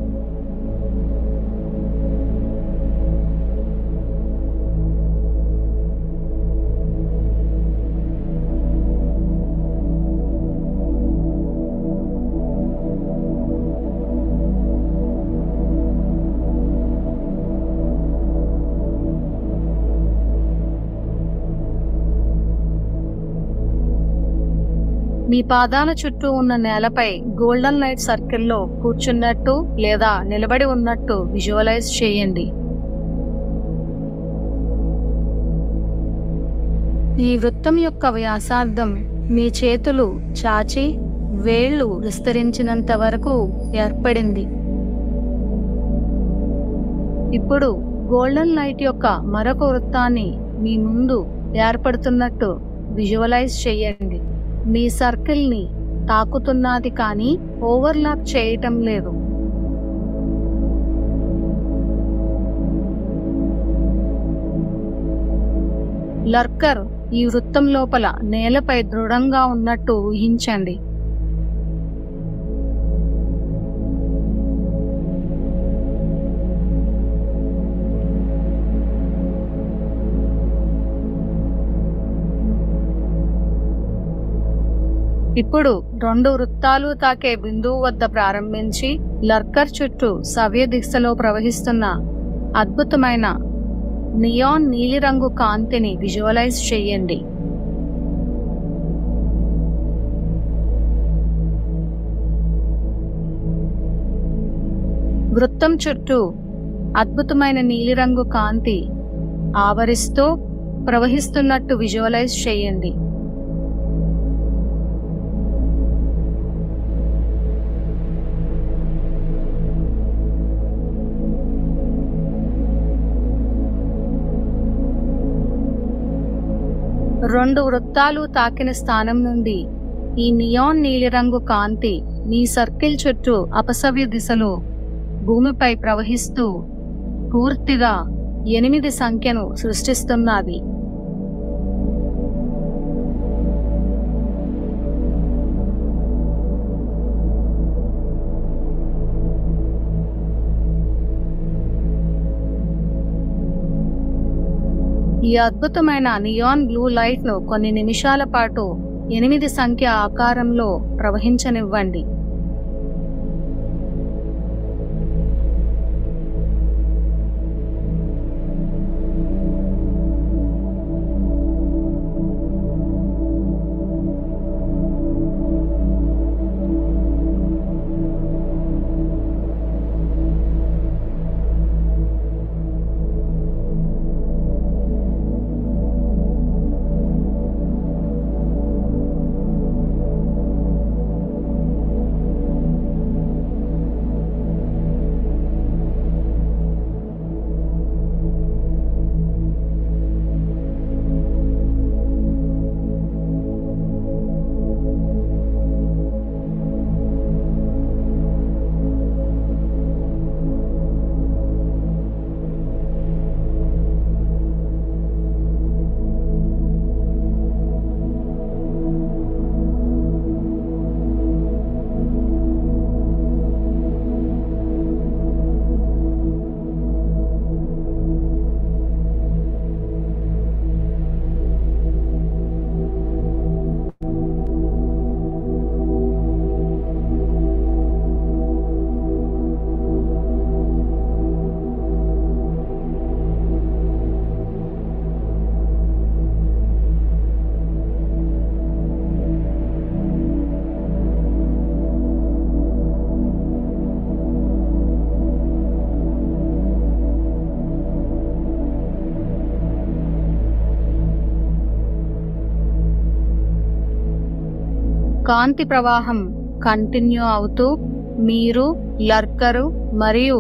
మీ పాదాల చుట్టూ ఉన్న నేలపై గోల్డెన్ లైట్ సర్కిల్లో కూర్చున్నట్టు లేదా నిలబడి ఉన్నట్టు విజువలైజ్ చేయండి. ఈ వృత్తం యొక్క వ్యాసార్థం మీ చేతులు చాచి వేళ్లు విస్తరించినంత వరకు ఏర్పడింది. ఇప్పుడు గోల్డెన్ లైట్ యొక్క మరొక వృత్తాన్ని మీ ముందు ఏర్పడుతున్నట్టు విజువలైజ్ చేయండి. మీ సర్కిల్ని తాకుతున్నది కానీ ఓవర్లాప్ చేయటం లేదు. లర్కర్ ఈ వృత్తం లోపల నేలపై దృఢంగా ఉన్నట్టు ఊహించండి. ఇప్పుడు 2 వృత్తాలు తాకే బిందువు వద్ద ప్రారంభించి లర్కర్ చుట్టూ సవ్య దిశలో ప్రవహిస్తున్న అద్భుతమైన నియాన్ నీలిరంగు కాంతిని విజువలైజ్ చేయండి. వృత్తం చుట్టూ అద్భుతమైన నీలిరంగు కాంతి ఆవరిస్తూ ప్రవహిస్తున్నట్టు విజువలైజ్ చేయండి. రెండు వృత్తాలు తాకిన స్థానం నుండి ఈ నియాన్ నీలిరంగు కాంతి మీ సర్కిల్ చుట్టూ అపసవ్య దిశలో భూమిపై ప్రవహిస్తూ పూర్తిగా 8 సంఖ్యను సృష్టిస్తున్నది. ఈ అద్భుతమైన నియాన్ బ్లూ లైట్ ను కొన్ని నిమిషాల పాటు 8 సంఖ్య ఆకారంలో ప్రవహించనివ్వండి. కాంతి ప్రవాహం కంటిన్యూ అవుతూ మీరు లర్కరు మరియు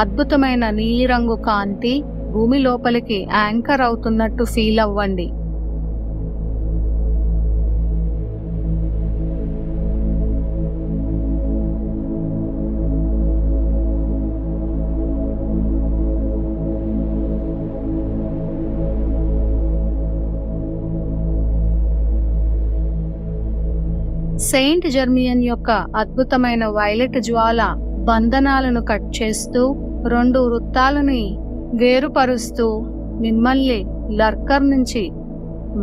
అద్భుతమైన నీలిరంగు కాంతి భూమి లోపలికి యాంకర్ అవుతున్నట్టు ఫీల్ అవ్వండి. సెయింట్ జర్మియన్ యొక్క అద్భుతమైన వైలెట్ జ్వాల బంధనాలను కట్ చేస్తూ 2 వృత్తాలని వేరుపరుస్తూ మిమ్మల్ని లర్కర్ నుంచి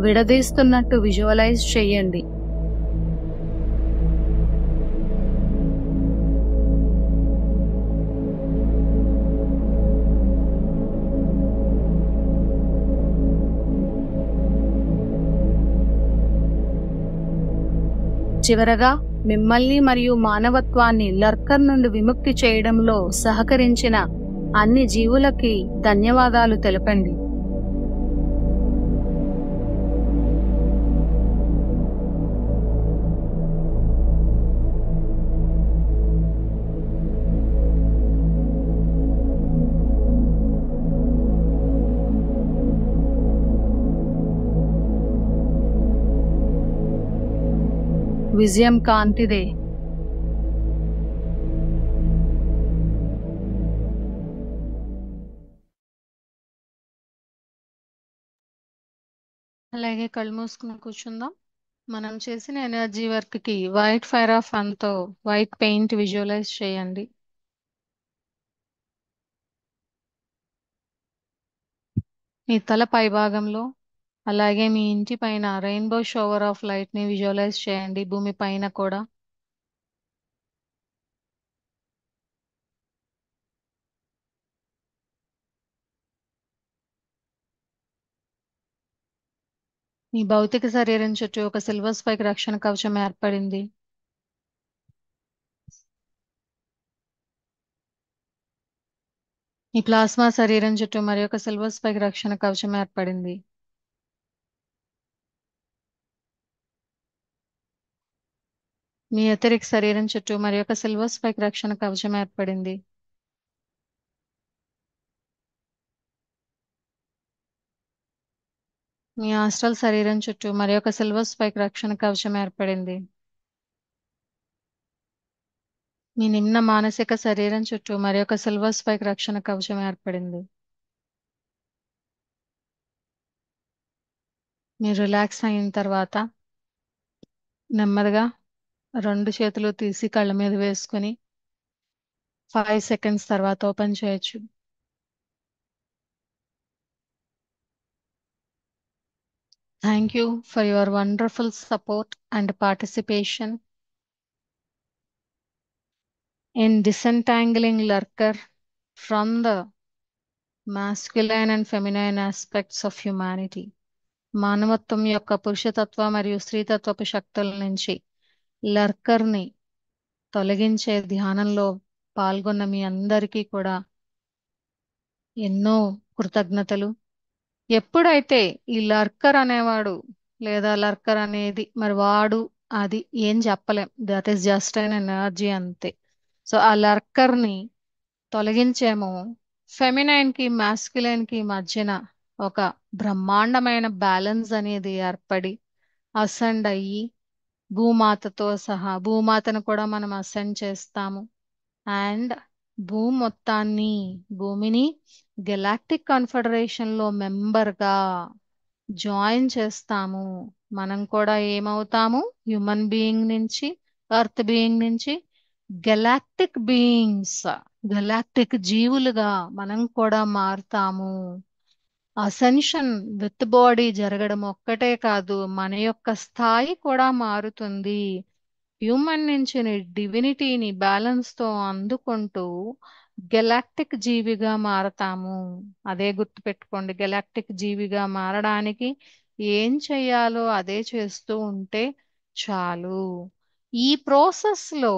విడదీస్తున్నట్టు విజువలైజ్ చేయండి. చివరగా మిమ్మల్ని మరియు మానవత్వాన్ని లర్కర్ నుండి విముక్తి చేయడంలో సహకరించిన అన్ని జీవులకి ధన్యవాదాలు తెలపండి. విజయం కాంతిదే. అలాగే కళ్ళు మూసుకుని కూర్చుందాం. మనం చేసిన ఎనర్జీ వర్క్ కి వైట్ ఫైర్ ఆఫ్ తో వైట్ పెయింట్ విజువలైజ్ చేయండి. మీ తల పై భాగంలో, అలాగే మీ ఇంటి పైన రెయిన్బో షవర్ ఆఫ్ లైట్ ని విజువలైజ్ చేయండి, భూమి పైన కూడా. మీ భౌతిక శరీరం చుట్టూ ఒక సిల్వర్ స్పైక్ రక్షణ కవచం ఏర్పడింది. మీ ప్లాస్మా శరీరం చుట్టూ మరి ఒక సిల్వర్ స్పైక్ రక్షణ కవచం ఏర్పడింది. మీ ఎథరిక్ శరీరం చుట్టూ మరి ఒక సిల్వర్ స్పైక్ రక్షణ కవచం ఏర్పడింది. మీ ఆస్ట్రల్ శరీరం చుట్టూ మరి ఒక సిల్వర్ స్పైక్ రక్షణ కవచం ఏర్పడింది. మీ నిమ్న మానసిక శరీరం చుట్టూ మరి ఒక సిల్వర్ స్పైక్ రక్షణ కవచం ఏర్పడింది. మీరు రిలాక్స్ అయిన తర్వాత నెమ్మదిగా 2 చేతులు తీసి కళ్ళ మీద వేసుకుని 5 సెకండ్స్ తర్వాత ఓపెన్ చేయొచ్చు. Thank you for your wonderful support and participation in disentangling lurker from the masculine and feminine aspects of humanity. మానవత్వం యొక్క పురుషతత్వ మరియు స్త్రీతత్వపు శక్తుల నుంచి లర్కర్ని తొలగించే ధ్యానంలో పాల్గొన్న మీ అందరికీ కూడా ఎన్నో కృతజ్ఞతలు. ఎప్పుడైతే ఈ లర్కర్ అనేవాడు లేదా లర్కర్ అనేది మరి వాడు అది ఏం చెప్పలేం, that is just an energy అంతే. సో ఆ లర్కర్ని తొలగించేమో ఫెమినైన్ కి మాస్కులైన్ కి మధ్యన ఒక బ్రహ్మాండమైన బ్యాలెన్స్ అనేది ఏర్పడి అసెండ్ అయ్యి భూమాతతో సహా భూమాతను కూడా మనం అసెండ్ చేస్తాము. అండ్ భూమిని గెలాక్టిక్ కాన్ఫెడరేషన్ లో మెంబర్ గా జాయిన్ చేస్తాము. మనం కూడా ఏమవుతాము, హ్యూమన్ బీయింగ్ నుంచి, ఎర్త్ బీయింగ్ నుంచి గెలాక్టిక్ బీయింగ్స్, గెలాక్టిక్ జీవులుగా మనం కూడా మారుతాము. అసెన్షన్ విత్ బాడీ జరగడం ఒక్కటే కాదు, మన యొక్క స్థాయి కూడా మారుతుంది. హ్యూమన్ నుంచి డివినిటీని బ్యాలెన్స్ తో అందుకుంటూ గెలాక్టిక్ జీవిగా మారతాము. అదే గుర్తుపెట్టుకోండి, గెలాక్టిక్ జీవిగా మారడానికి ఏం చెయ్యాలో అదే చేస్తూ ఉంటే చాలు. ఈ ప్రాసెస్ లో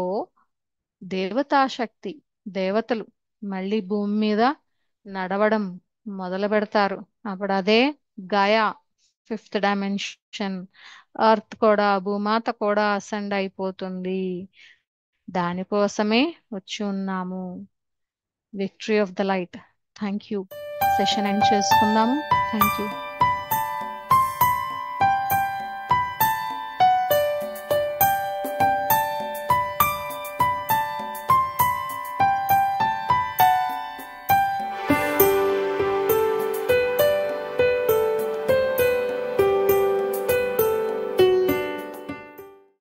దేవతాశక్తి, దేవతలు మళ్ళీ భూమి మీద నడవడం మొదలు పెడతారు. అప్పుడు అదే గయా, 5th డైమెన్షన్. ఎర్త్ కూడా, భూమాత కూడా అసెండ్ అయిపోతుంది. దానికోసమే వచ్చి ఉన్నాము. Victory of the light. Thank you. Session end చేసుకుందాము. Thank you.